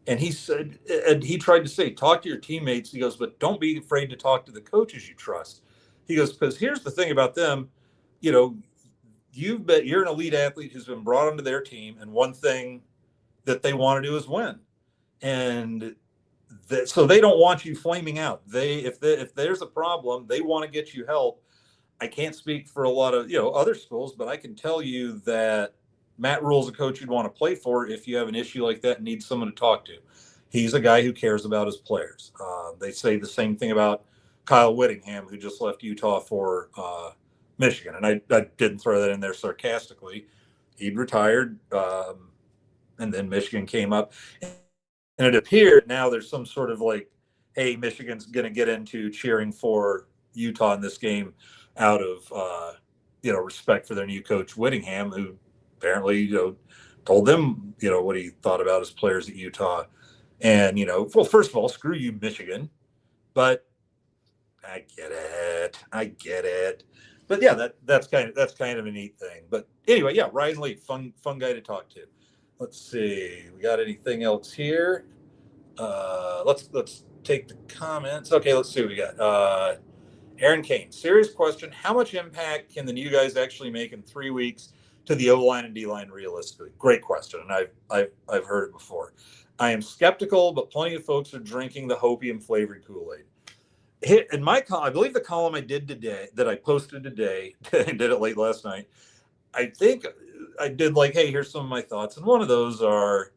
And he said, and he tried to say, talk to your teammates. He goes, but don't be afraid to talk to the coaches you trust. He goes, because here's the thing about them, you're an elite athlete who's been brought onto their team, and one thing that they want to do is win. And so they don't want you flaming out. If there's a problem, they want to get you help. I can't speak for a lot of other schools, but I can tell you that Matt Rule's a coach you'd want to play for if you have an issue like that and need someone to talk to. He's a guy who cares about his players. They say the same thing about Kyle Whittingham, who just left Utah for Michigan, and I didn't throw that in there sarcastically. He'd retired, and then Michigan came up. And it appeared now there's some sort of hey, Michigan's going to get into cheering for Utah in this game out of, respect for their new coach, Whittingham, who apparently, told them, what he thought about his players at Utah. And, well, first of all, screw you, Michigan. But I get it. But yeah, that's kind of a neat thing. But anyway, yeah, Ryan Lee, fun guy to talk to. Let's see. We got anything else here? Let's take the comments. Okay, let's see what we got. Aaron Kane, serious question. How much impact can the new guys actually make in 3 weeks to the O-line and D-line realistically? Great question, and I've heard it before. I am skeptical, but plenty of folks are drinking the hopium flavored Kool-Aid. In my I believe the column I did today, that I posted today, I did it late last night. I think I did hey, here's some of my thoughts. And one of those are,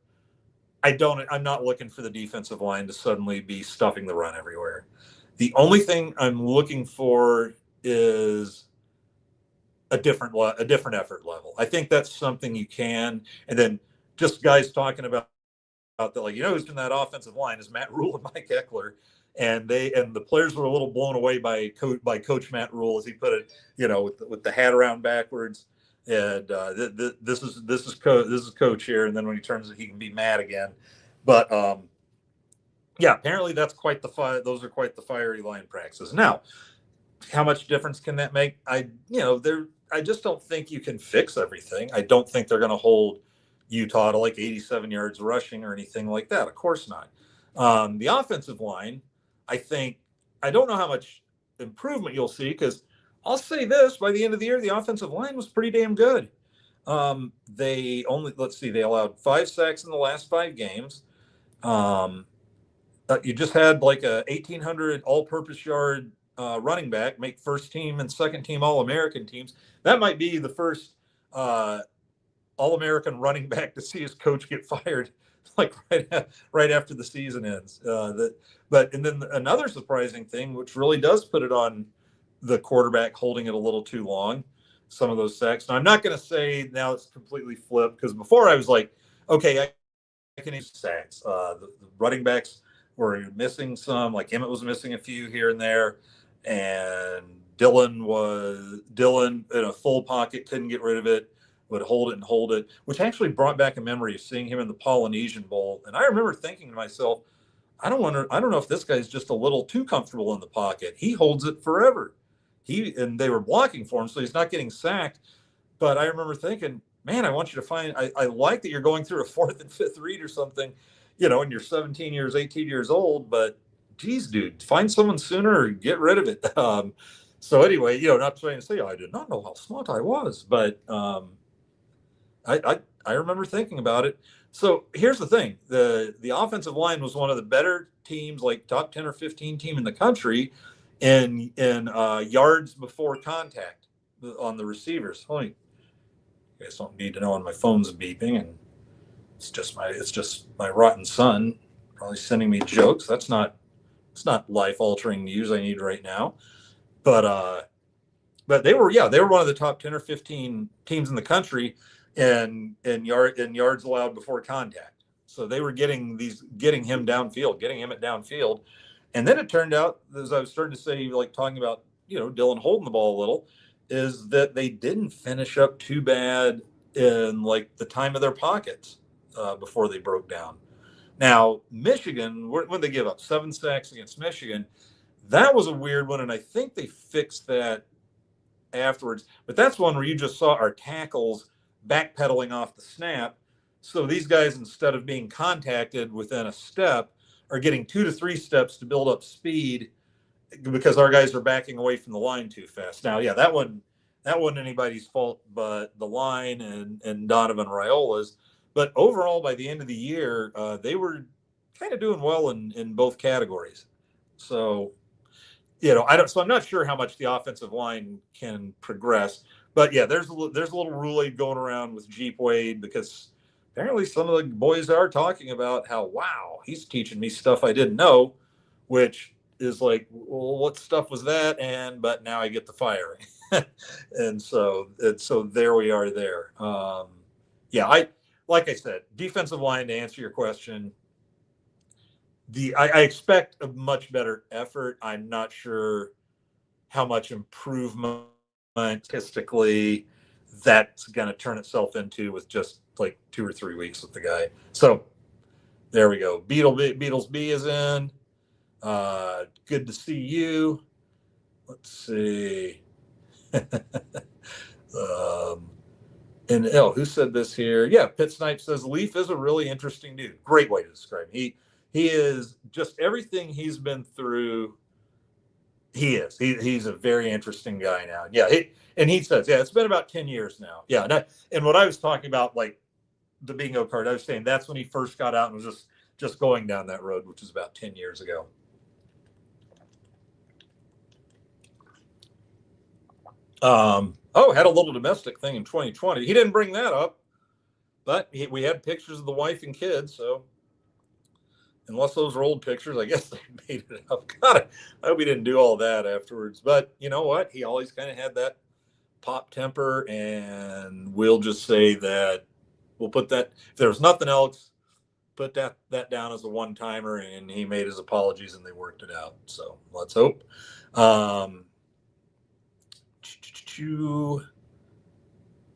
I'm not looking for the defensive line to suddenly be stuffing the run everywhere. The only thing I'm looking for is a different effort level. I think that's something you can. And then just guys talking about that, who's in that offensive line is Matt Rule and Mike Eckler. And the players were a little blown away by Coach Matt Rule, as he put it, with the hat around backwards. And this is Coach here, and then when he turns it, he can be mad again. But yeah, apparently that's those are quite the fiery line practices. Now, how much difference can that make? I just don't think you can fix everything. I don't think they're going to hold Utah to 87 yards rushing or anything like that. Of course not. The offensive line, I don't know how much improvement you'll see, because I'll say this, by the end of the year, the offensive line was pretty damn good. They allowed 5 sacks in the last 5 games. you just had like a 1,800 all-purpose yard running back make first team and second team All-American teams. That might be the first uh, All-American running back to see his coach get fired, like right after the season ends. And then another surprising thing, which really does put it on the quarterback holding it a little too long, some of those sacks. Now I'm not going to say now it's completely flipped, because before I was like, okay, I can use sacks. The running backs were missing some, like Emmett was missing a few here and there, and Dylan in a full pocket, couldn't get rid of it, would hold it, which actually brought back a memory of seeing him in the Polynesian Bowl. And I remember thinking to myself, I don't know if this guy's just a little too comfortable in the pocket. He holds it forever. And they were blocking for him, so he's not getting sacked. But I remember thinking, man, I want you to find, I like that you're going through a fourth and fifth read or something, and you're 17 years, 18 years old, but geez, dude, find someone sooner or get rid of it. So anyway, not trying to say, I did not know how smart I was, but I remember thinking about it. So here's the thing: the offensive line was one of the better teams, like top 10 or 15 team in the country, in yards before contact on the receivers. Hold on. You guys don't need to know when my phone's beeping, and it's just my rotten son probably sending me jokes. It's not life altering news I need right now. But they were one of the top 10 or 15 teams in the country in yards allowed before contact. So they were getting him downfield, getting him at downfield. And then it turned out, as I was starting to say, like talking about, Dylan holding the ball a little, is that they didn't finish up too bad in like the time of their pockets before they broke down. Now, Michigan, when they give up 7 sacks against Michigan, that was a weird one, and I think they fixed that afterwards. But that's one where you just saw our tackles backpedaling off the snap. So these guys, instead of being contacted within a step, are getting 2 to 3 steps to build up speed, because our guys are backing away from the line too fast. Now, yeah, that wasn't anybody's fault but the line and Donovan Raiola's. But overall, by the end of the year, they were kind of doing well in both categories. So, so I'm not sure how much the offensive line can progress. But yeah, there's a little Roulade going around with Jeep Wade, because apparently some of the boys are talking about how, wow, he's teaching me stuff I didn't know, which is like, well, what stuff was that? But now I get the firing. and so there we are there. Like I said, defensive line, to answer your question, I expect a much better effort. I'm not sure how much improvement statistically that's going to turn itself into with just like 2 or 3 weeks with the guy. So there we go. Beatles B is in. Good to see you. Let's see. And who said this here? Yeah, Pitt Snipe says Leaf is a really interesting dude. Great way to describe him. He is just everything he's been through. He's a very interesting guy now. Yeah, he says, yeah, it's been about 10 years now. Yeah, and what I was talking about, like the bingo card, I was saying that's when he first got out and was just going down that road, which was about 10 years ago. Had a little domestic thing in 2020. He didn't bring that up, but we had pictures of the wife and kids. So unless those are old pictures, I guess they made it up. God, I hope he didn't do all that afterwards. But you know what? He always kind of had that pop temper, and we'll just say that we'll put that, if there's nothing else, put that down as a one-timer, and he made his apologies and they worked it out. So let's hope.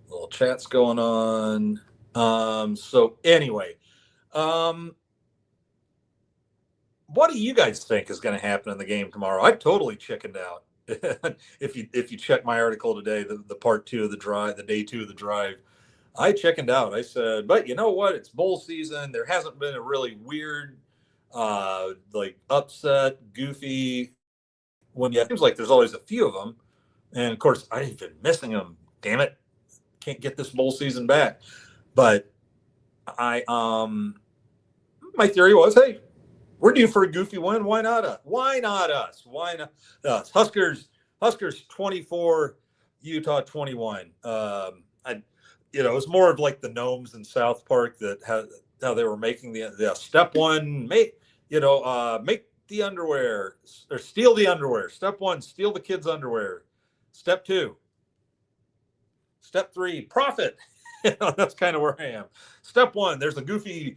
Little chats going on. So anyway, what do you guys think is going to happen in the game tomorrow? I totally chickened out. If you check my article today, the part 2 of the drive, the day 2 of the drive, I chickened out. I said, but you know what? It's bowl season. There hasn't been a really weird, like upset, goofy one yet. It seems like there's always a few of them. And of course, I've been missing them. Damn it. Can't get this bowl season back. But my theory was, hey, We're due for a goofy win. Why not us? Why not us? Why not us? Huskers 24, Utah 21. It was more of like the gnomes in South Park that how they were making the step one, make the underwear or steal the underwear. Step one, steal the kids' underwear. Step two, step three, profit. That's kind of where I am. Step one, there's a goofy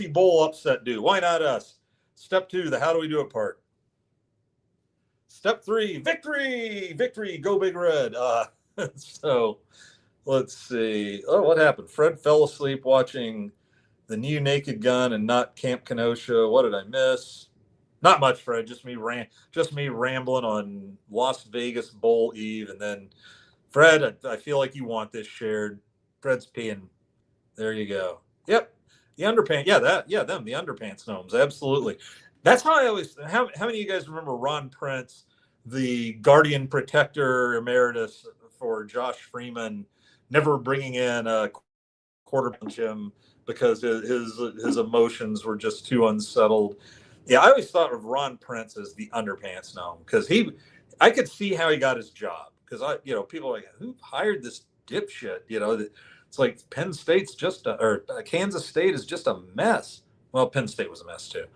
bowl upset due. Why not us? Step two, the how do we do it part. Step three, victory, go Big Red. So let's see. Oh, what happened? Fred fell asleep watching the new Naked Gun and not Camp Kenosha. What did I miss? Not much, Fred. Just me rambling on Las Vegas Bowl Eve, and then Fred, I feel like you want this shared. Fred's peeing. There you go. Yep, the underpants. Yeah, them, the underpants gnomes. Absolutely. That's how I always. How many of you guys remember Ron Prince, the guardian protector emeritus for Josh Freeman, never bringing in a quarterback him because his emotions were just too unsettled. Yeah, I always thought of Ron Prince as the underpants gnome because I could see how he got his job because people are like, who hired this dipshit? It's like Penn State's or Kansas State is just a mess. Well, Penn State was a mess too,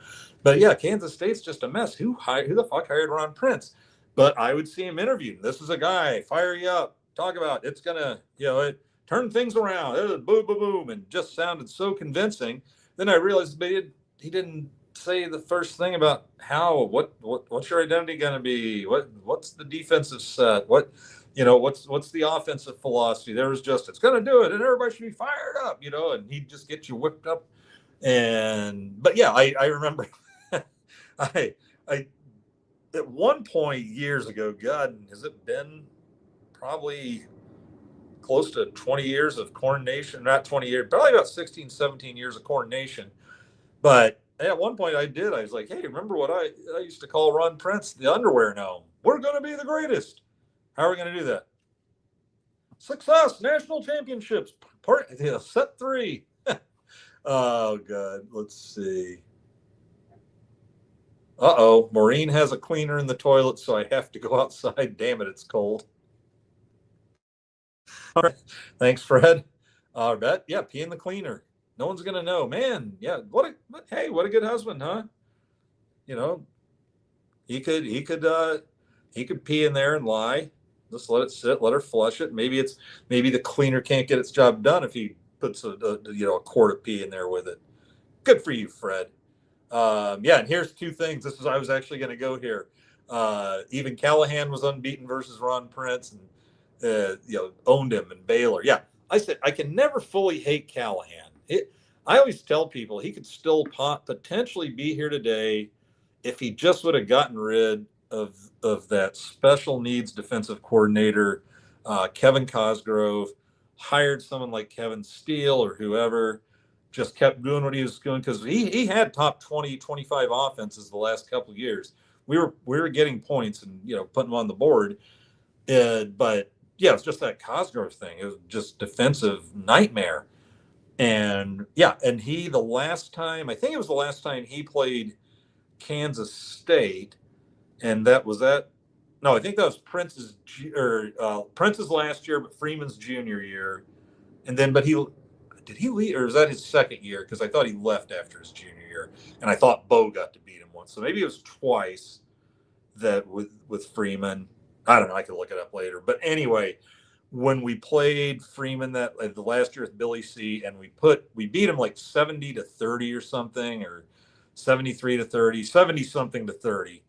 but yeah, Kansas State's just a mess. Who the fuck hired Ron Prince? But I would see him interviewed. This is a guy, fire you up, talk about it's gonna, turn things around. Boom, boom, boom, and just sounded so convincing. Then I realized he didn't say the first thing about what's your identity going to be? What's the defensive set? What's the offensive philosophy? There was just it's going to do it, and everybody should be fired up, and he'd just get you whipped up. But yeah, I remember I at one point years ago, God, has it been probably close to 20 years of Corn Nation, not 20 years, probably about 16, 17 years of Corn Nation. But at one point I was like, hey, remember what I used to call Ron Prince, the underwear gnome? We're going to be the greatest. How are we going to do that? Success, national championships, set 3. Oh, God. Let's see. Uh-oh. Maureen has a cleaner in the toilet, so I have to go outside. Damn it, it's cold. All right. Thanks, Fred. Bet. Yeah, pee in the cleaner. No one's gonna know, man. Yeah, what a good husband, huh? He could pee in there and lie. Just let it sit, let her flush it. Maybe the cleaner can't get its job done if he puts a quart of pee in there with it. Good for you, Fred. Yeah, and here's two things. I was actually going to go here. Even Callahan was unbeaten versus Ron Prince, and owned him and Baylor. Yeah, I said I can never fully hate Callahan. I always tell people he could still potentially be here today if he just would have gotten rid of that special needs defensive coordinator, Kevin Cosgrove, hired someone like Kevin Steele or whoever, just kept doing what he was doing because he had top 20, 25 offenses the last couple of years. We were getting points and putting them on the board, but yeah, it's just that Cosgrove thing. It was just defensive nightmare. And yeah, and the last time he played Kansas State, and that was that. No, I think that was Prince's last year, but Freeman's junior year, and then did he leave, or is that his second year? Because I thought he left after his junior year, and I thought Bo got to beat him once, so maybe it was twice that with Freeman. I don't know. I could look it up later, but anyway. When we played Freeman the last year with Billy C, and we beat him like 70-30 or something, or 73-30, 70 something to 30,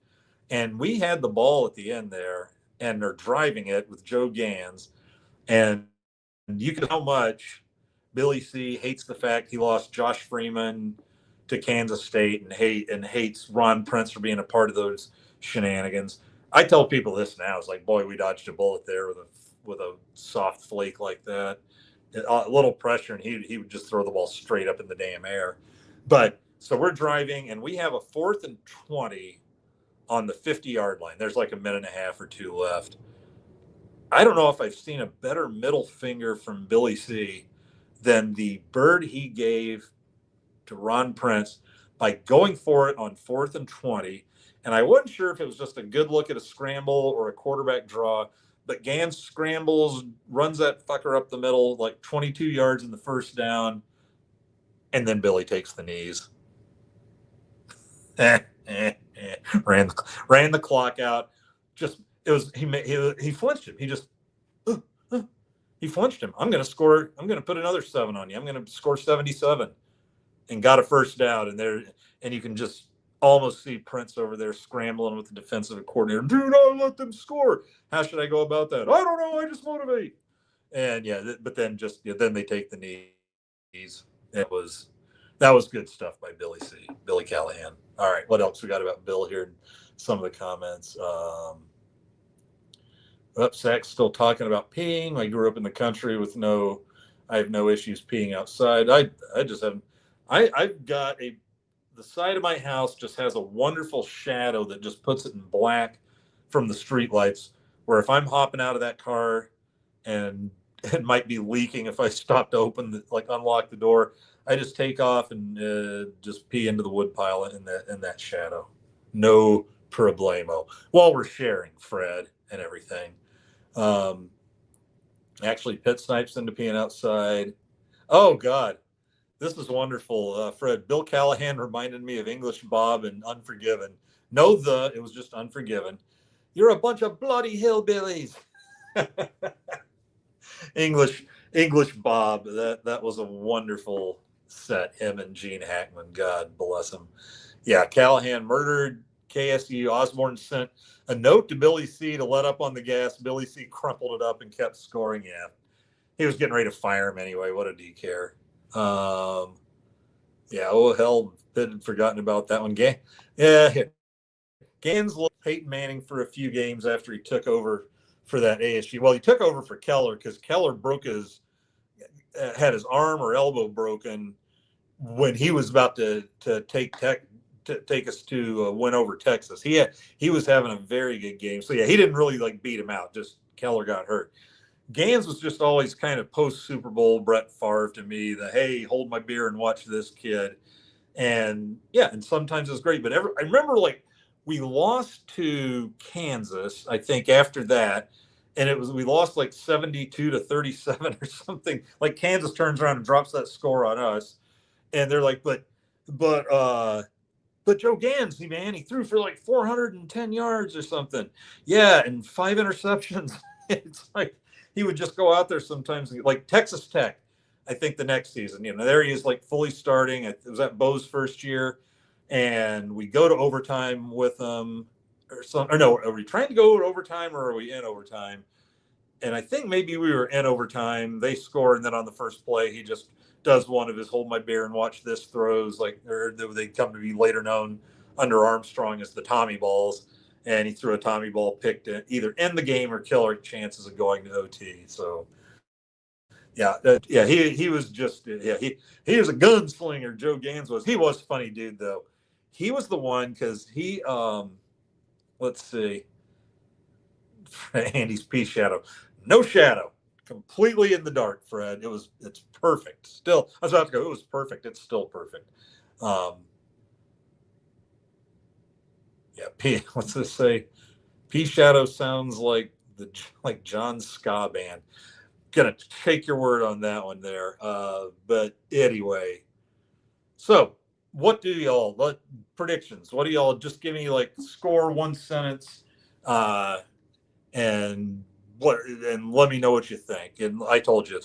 and we had the ball at the end there, and they're driving it with Joe Gans, and you can how much Billy C hates the fact he lost Josh Freeman to Kansas State and hates Ron Prince for being a part of those shenanigans. I tell people this now. It's like, boy, we dodged a bullet there with a soft flake like that. A little pressure, and he would just throw the ball straight up in the damn air. But so we're driving, and we have a 4th and 20 on the 50-yard line. There's like a minute and a half or two left. I don't know if I've seen a better middle finger from Billy C than the bird he gave to Ron Prince by going for it on 4th and 20. And I wasn't sure if it was just a good look at a scramble or a quarterback draw, but Gans scrambles, runs that fucker up the middle, like 22 yards in the first down, and then Billy takes the knees. ran the clock out. Just it was he flinched him. He flinched him. I'm going to put another 7 on you. I'm going to score 77, and got a first down. And you can just almost see Prince over there scrambling with the defensive coordinator. Do not let them score. How should I go about that? I don't know. I just motivate. And but then then they take the knees. That was good stuff by Billy Callahan. All right, what else we got about Bill here? Some of the comments. Zach's still talking about peeing. I grew up in the country I have no issues peeing outside. I just haven't. I've got the side of my house just has a wonderful shadow that just puts it in black from the street lights, where if I'm hopping out of that car and it might be leaking if I stop to unlock the door, I just take off and just pee into the wood pile in that shadow. No problemo. While we're sharing, Fred, and everything. Actually, Pit Snipes into peeing outside. Oh, God. This is wonderful, Fred. Bill Callahan reminded me of English Bob and Unforgiven. It was just Unforgiven. You're a bunch of bloody hillbillies. English Bob. That was a wonderful set. Him and Gene Hackman. God bless him. Yeah, Callahan murdered KSU. Osborne sent a note to Billy C to let up on the gas. Billy C crumpled it up and kept scoring. Yeah, he was getting ready to fire him anyway. What did he care? Oh hell, had forgotten about that one. Gans looked Peyton Manning for a few games after he took over for that ASU. Well, he took over for Keller because Keller had his arm or elbow broken when he was about to take us to win over Texas. He was having a very good game. So yeah, he didn't really beat him out. Just Keller got hurt. Gans was just always kind of post Super Bowl Brett Favre to me. Hey, hold my beer and watch this kid. And yeah, and sometimes it was great. But I remember we lost to Kansas, I think, after that. And we lost 72-37 or something. Kansas turns around and drops that score on us. And they're like, but Joe Gans, man, he threw for 410 yards or something. Yeah, and 5 interceptions. It's he would just go out there sometimes, Texas Tech. I think the next season, there he is, fully starting. It was at Bo's first year, and we go to overtime with them, are we trying to go to overtime or are we in overtime? And I think maybe we were in overtime. They score, and then on the first play, he just does one of his hold my beer and watch this throws, or they come to be later known under Armstrong as the Tommy balls. And he threw a Tommy ball picked either end the game or kill our chances of going to OT. So, he was just he was a gunslinger. Joe Gans was. He was a funny dude though. He was the one because he let's see, Andy's pea shadow, no shadow, completely in the dark. Fred, it's perfect. Still, I was about to go. It was perfect. It's still perfect. What's this say? Pea Shadow sounds like John Ska band. Gonna take your word on that one there. But anyway, so what do y'all predictions? What do y'all just give me score one sentence, and let me know what you think. And I told you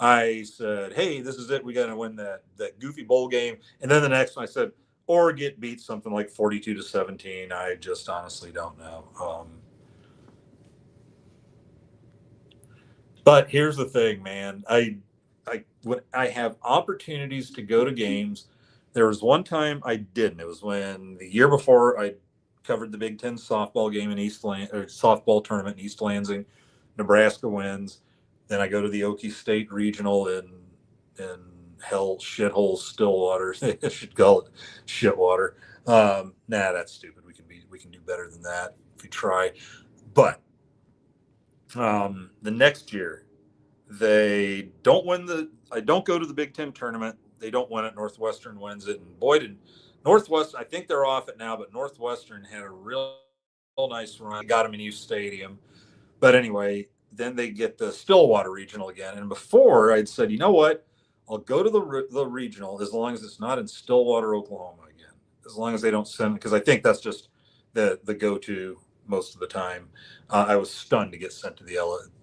I said, hey, this is it. We got to win that goofy bowl game. And then the next one I said, or get beat something 42-17. I just honestly don't know. But here's the thing, man. When I have opportunities to go to games, there was one time I didn't. It was when the year before I covered the Big Ten softball game in softball tournament in East Lansing. Nebraska wins. Then I go to the Okie State Regional in shithole Stillwater. I should call it shitwater. That's stupid. We can do better than that if we try. But the next year they don't win I don't go to the Big Ten tournament. They don't win it. Northwestern wins it, and boy did Northwest, I think they're off it now, but Northwestern had a real nice run. Got them in Youth Stadium. But anyway, then they get the Stillwater Regional again. And before I'd said, you know what? I'll go to the regional as long as it's not in Stillwater, Oklahoma again. As long as they don't send, because I think that's just the go-to most of the time. I was stunned to get sent to the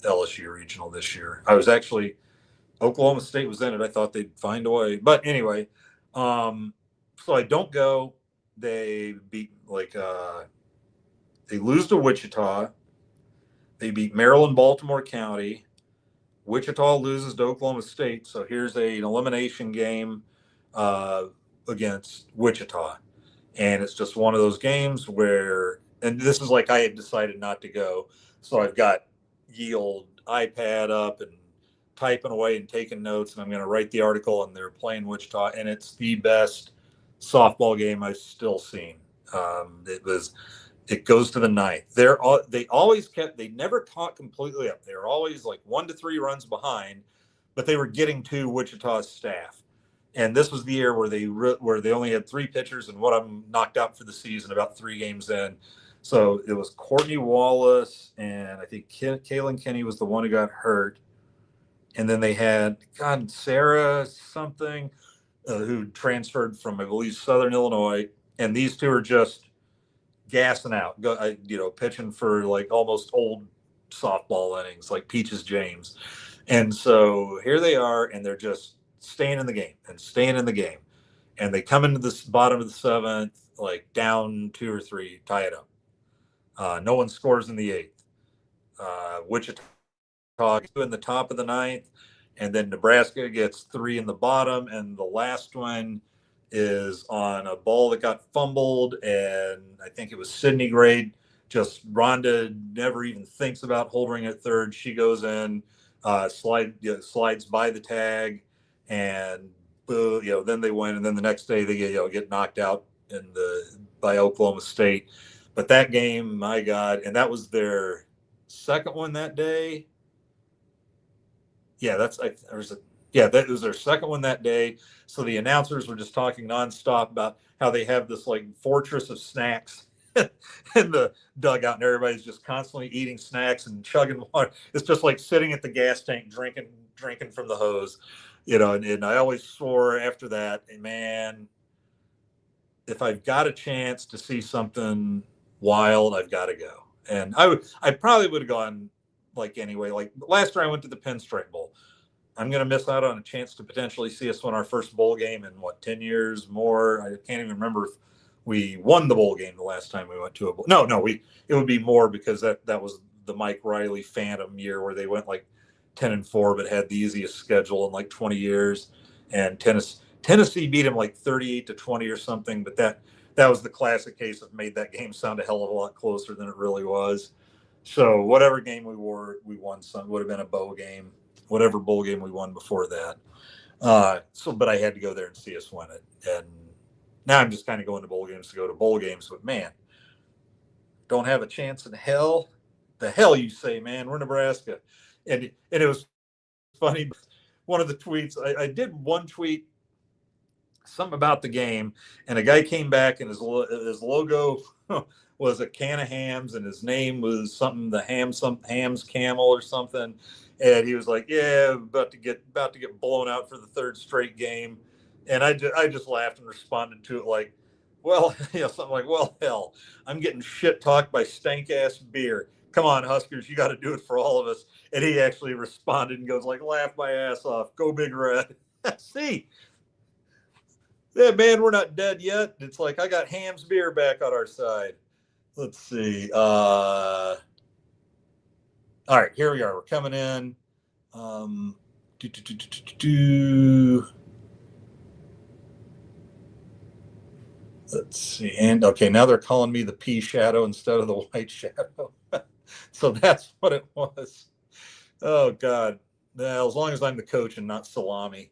LSU Regional this year. I was actually, Oklahoma State was in it. I thought they'd find a way. But anyway, so I don't go. They beat, they lose to Wichita. They beat Maryland, Baltimore County. Wichita loses to Oklahoma State. So here's an elimination game against Wichita. And it's just one of those games where, and this is like I had decided not to go. So I've got ye old iPad up and typing away and taking notes. And I'm going to write the article, and they're playing Wichita. And it's the best softball game I've still seen. It goes to the ninth. They always they never caught completely up. They were always like 1 to 3 runs behind, but they were getting to Wichita's staff. And this was the year where they only had 3 pitchers, and what I'm knocked out for the season about 3 games in. So it was Courtney Wallace, and I think Kaylin Kenny was the one who got hurt. And then they had Sarah something who transferred from, I believe, Southern Illinois, and these two are just gassing out, pitching for like almost old softball innings, like Peaches James. And so here they are, and they're just staying in the game. And they come into this bottom of the 7th, like down 2 or 3, tie it up. No one scores in the 8th. Wichita in the top of the 9th, and then Nebraska gets 3 in the bottom, and the last one is on a ball that got fumbled, and I think it was Sydney Grade. Just Rhonda never even thinks about holding at third. She goes in, slides by the tag, and then they win. And then the next day they get knocked out by Oklahoma State. But that game, my God, and that was their second one that day. Yeah, that was their second one that day. So the announcers were just talking nonstop about how they have this like fortress of snacks in the dugout, and everybody's just constantly eating snacks and chugging water. It's just like sitting at the gas tank drinking from the hose, and I always swore after that, man, if I've got a chance to see something wild, I've got to go. And I probably would have gone anyway. Like last year I went to the Pinstripe Bowl. I'm going to miss out on a chance to potentially see us win our first bowl game in 10 years more. I can't even remember if we won the bowl game the last time we went to a bowl. No, it would be more, because that was the Mike Riley Phantom year where they went 10-4, but had the easiest schedule in 20 years. And Tennessee beat him 38-20 or something. But that was the classic case of made that game sound a hell of a lot closer than it really was. So whatever game we won some would have been a bowl game. Whatever bowl game we won before that. But I had to go there and see us win it. And now I'm just kind of going to bowl games to go to bowl games. But man, don't have a chance in hell. The hell you say, man, we're Nebraska. And it was funny. One of the tweets, I did one tweet, something about the game, and a guy came back and his logo was a can of hams, and his name was something, the hams camel or something. And he was like, yeah, about to get blown out for the 3rd straight game. And I just laughed and responded to it something like, well, hell, I'm getting shit talked by stank ass beer. Come on, Huskers, you got to do it for all of us. And he actually responded and goes laugh my ass off. Go Big Red. See, yeah, man, we're not dead yet. It's I got Ham's beer back on our side. Let's see. All right, here we are. We're coming in. Let's see. And okay, now they're calling me the pea shadow instead of the white shadow. So that's what it was. Oh God. Well, as long as I'm the coach and not Salami.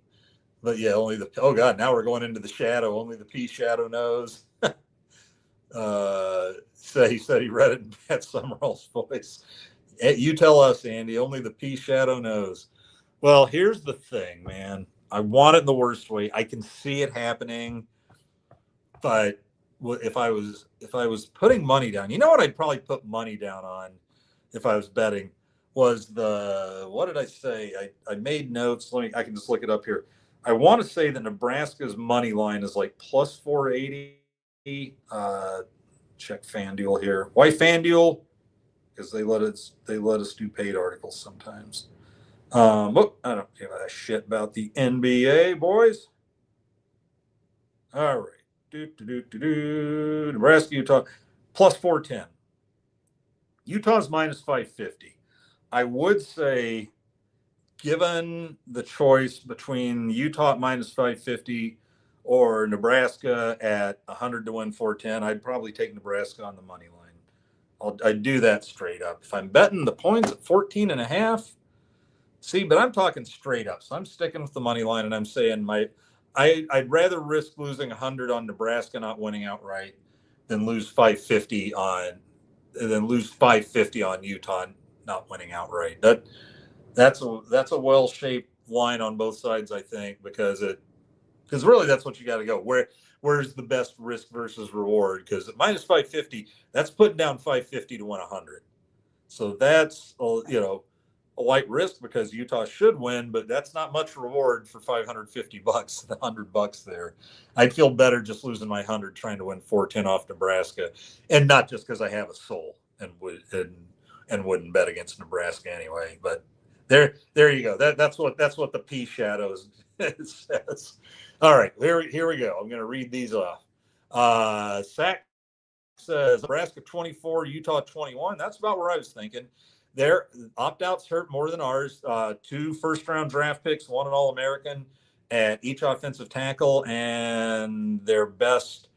But yeah, oh God, now we're going into the shadow. Only the pea shadow knows. So he said he read it in Pat Summerall's voice. You tell us, Andy, only the pea shadow knows. Well, here's the thing, man. I want it in the worst way. I can see it happening. But if I was putting money down, you know what I'd probably put money down on if I was betting was what did I say? I made notes. I can just look it up here. I want to say that Nebraska's money line is like plus 480. Check FanDuel here. Why FanDuel? Because they let us do paid articles sometimes. I don't give a shit about the NBA, boys. All right. Nebraska, Utah, plus 410. Utah's minus 550. I would say, given the choice between Utah at minus 550 or Nebraska at 100 to win 410, I'd probably take Nebraska on the money line. I'd do that straight up. If I'm betting the points at 14 and a half, see, but I'm talking straight up. So I'm sticking with the money line, and I'm saying I'd rather risk losing 100 on Nebraska not winning outright than lose 550 on Utah not winning outright. That's a well-shaped line on both sides, I think, because really that's what you got to go. Where's the best risk versus reward? Because at minus 550, that's putting down 550 to win 100. So that's a light risk because Utah should win, but that's not much reward for $550, $100 there. I'd feel better just losing my 100 trying to win 410 off Nebraska, and not just because I have a soul and wouldn't bet against Nebraska anyway. But there you go. That's what the P shadows says. All right, here we go. I'm going to read these off. Sack says Nebraska 24, Utah 21. That's about where I was thinking. Their opt-outs hurt more than ours. 2 first-round draft picks, 1 an All-American at each offensive tackle, and their best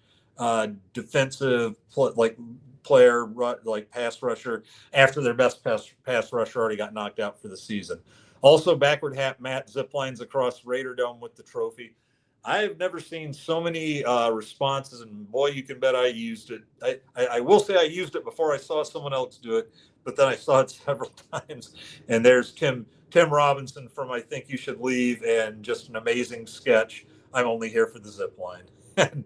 defensive player, like pass rusher, after their best pass rusher already got knocked out for the season. Also, backward hat Matt ziplines across Raider Dome with the trophy. I have never seen so many responses, and boy, you can bet I used it. I will say I used it before I saw someone else do it, but then I saw it several times. And there's Tim Robinson from I Think You Should Leave, and just an amazing sketch. I'm only here for the zip line. And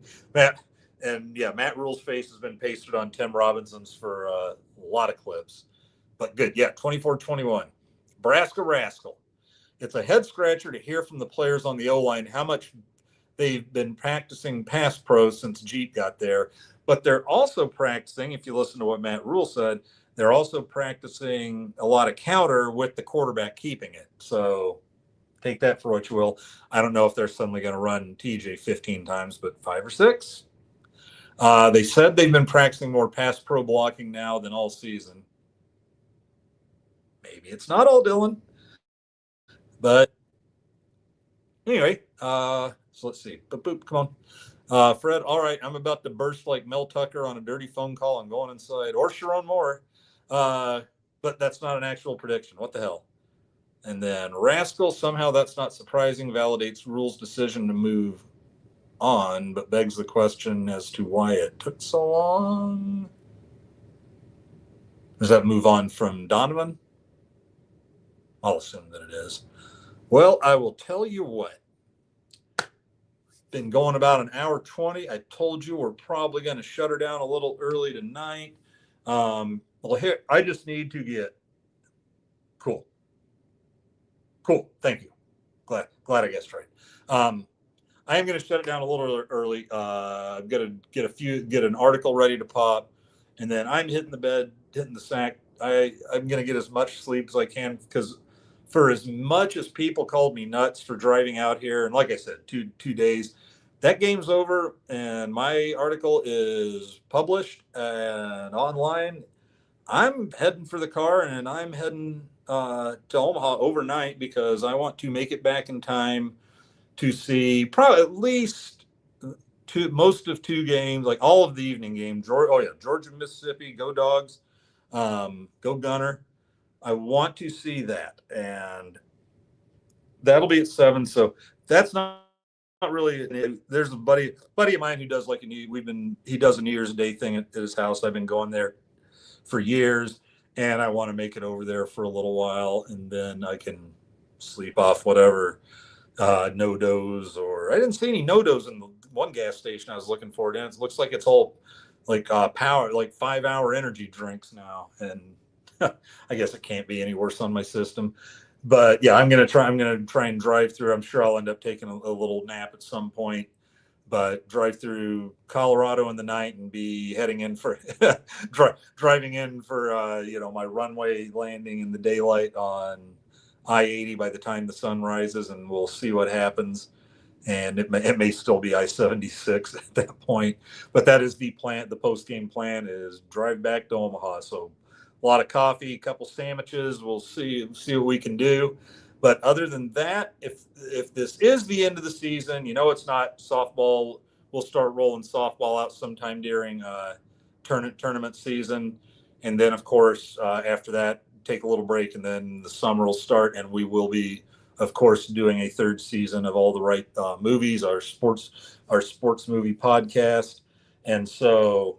Matt Rule's face has been pasted on Tim Robinson's for a lot of clips. But good, 24-21. Nebraska Rascal. It's a head scratcher to hear from the players on the O-line how much they've been practicing pass pro since Jeet got there, but they're also practicing, if you listen to what Matt Rule said, they're also practicing a lot of counter with the quarterback keeping it. So take that for what you will. I don't know if they're suddenly going to run TJ 15 times, but 5 or 6. They said they've been practicing more pass pro blocking now than all season. Maybe it's not all Dylan. But anyway, so let's see. Boop, come on. Fred, all right, I'm about to burst like Mel Tucker on a dirty phone call. I'm going inside. Or Sharon Moore. But that's not an actual prediction. What the hell? And then Rascal, somehow that's not surprising, validates Rule's decision to move on, but begs the question as to why it took so long. Does that move on from Donovan? I'll assume that it is. Well, I will tell you what. Been going about an hour 20. I told you we're probably going to shut her down a little early tonight. Well, here, I just need to get cool. Thank you. Glad I guessed right. I am going to shut it down a little early. I'm going to get an article ready to pop, and then I'm hitting the bed, hitting the sack. I'm going to get as much sleep as I can, because for as much as people called me nuts for driving out here, and like I said, two days, that game's over, and my article is published and online. I'm heading for the car, and I'm heading to Omaha overnight because I want to make it back in time to see probably at least most of 2 games, like all of the evening games. Georgia, Mississippi, go Dogs, go Gunner. I want to see that, and that'll be at 7. So that's not really. There's a buddy of mine who does he does a New Year's Day thing at his house. I've been going there for years, and I want to make it over there for a little while, and then I can sleep off whatever no-dos, or I didn't see any no-dos in one gas station I was looking for it in. It looks like it's all like power, like 5-hour energy drinks now, and I guess it can't be any worse on my system. But yeah, I'm gonna try and drive through. I'm sure I'll end up taking a little nap at some point, but drive through Colorado in the night and be heading in for driving in for my runway landing in the daylight on I-80 by the time the sun rises, and we'll see what happens. And it may still be I-76 at that point, but that is the plan. The post game plan is drive back to Omaha. So a lot of coffee, a couple sandwiches. We'll see what we can do. But other than that, if this is the end of the season, it's not softball. We'll start rolling softball out sometime during tournament season, and then of course after that, take a little break, and then the summer will start, and we will be, of course, doing a third season of All the Right Movies, our sports movie podcast. And so,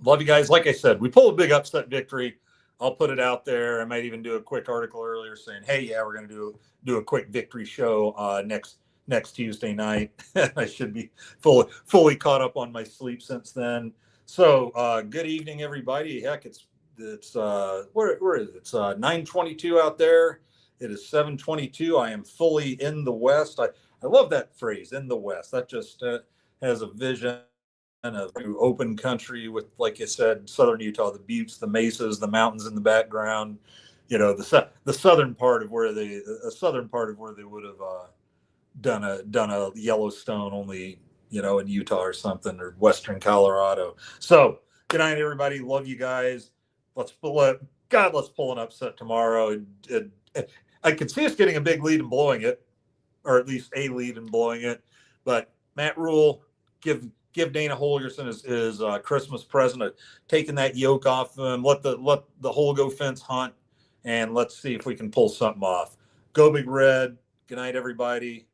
love you guys. Like I said, we pulled a big upset victory. I'll put it out there. I might even do a quick article earlier saying, "Hey, yeah, we're going to do a quick victory show next Tuesday night." I should be fully caught up on my sleep since then. So, good evening, everybody. Heck, it's where is it? It's 9:22 out there. It is 7:22. I am fully in the West. I love that phrase, in the West. That just has a vision of open country with, like I said, southern Utah, the buttes, the mesas, the mountains in the background. The southern part of where they would have done a Yellowstone, only in Utah or something, or Western Colorado. So good night, everybody. Love you guys. Let's pull an upset tomorrow. I could see us getting a big lead and blowing it, or at least a lead and blowing it. But Matt Rule, give Dana Holgerson his Christmas present of taking that yoke off of him. Let the Holgo fence hunt, and let's see if we can pull something off. Go Big Red. Good night, everybody.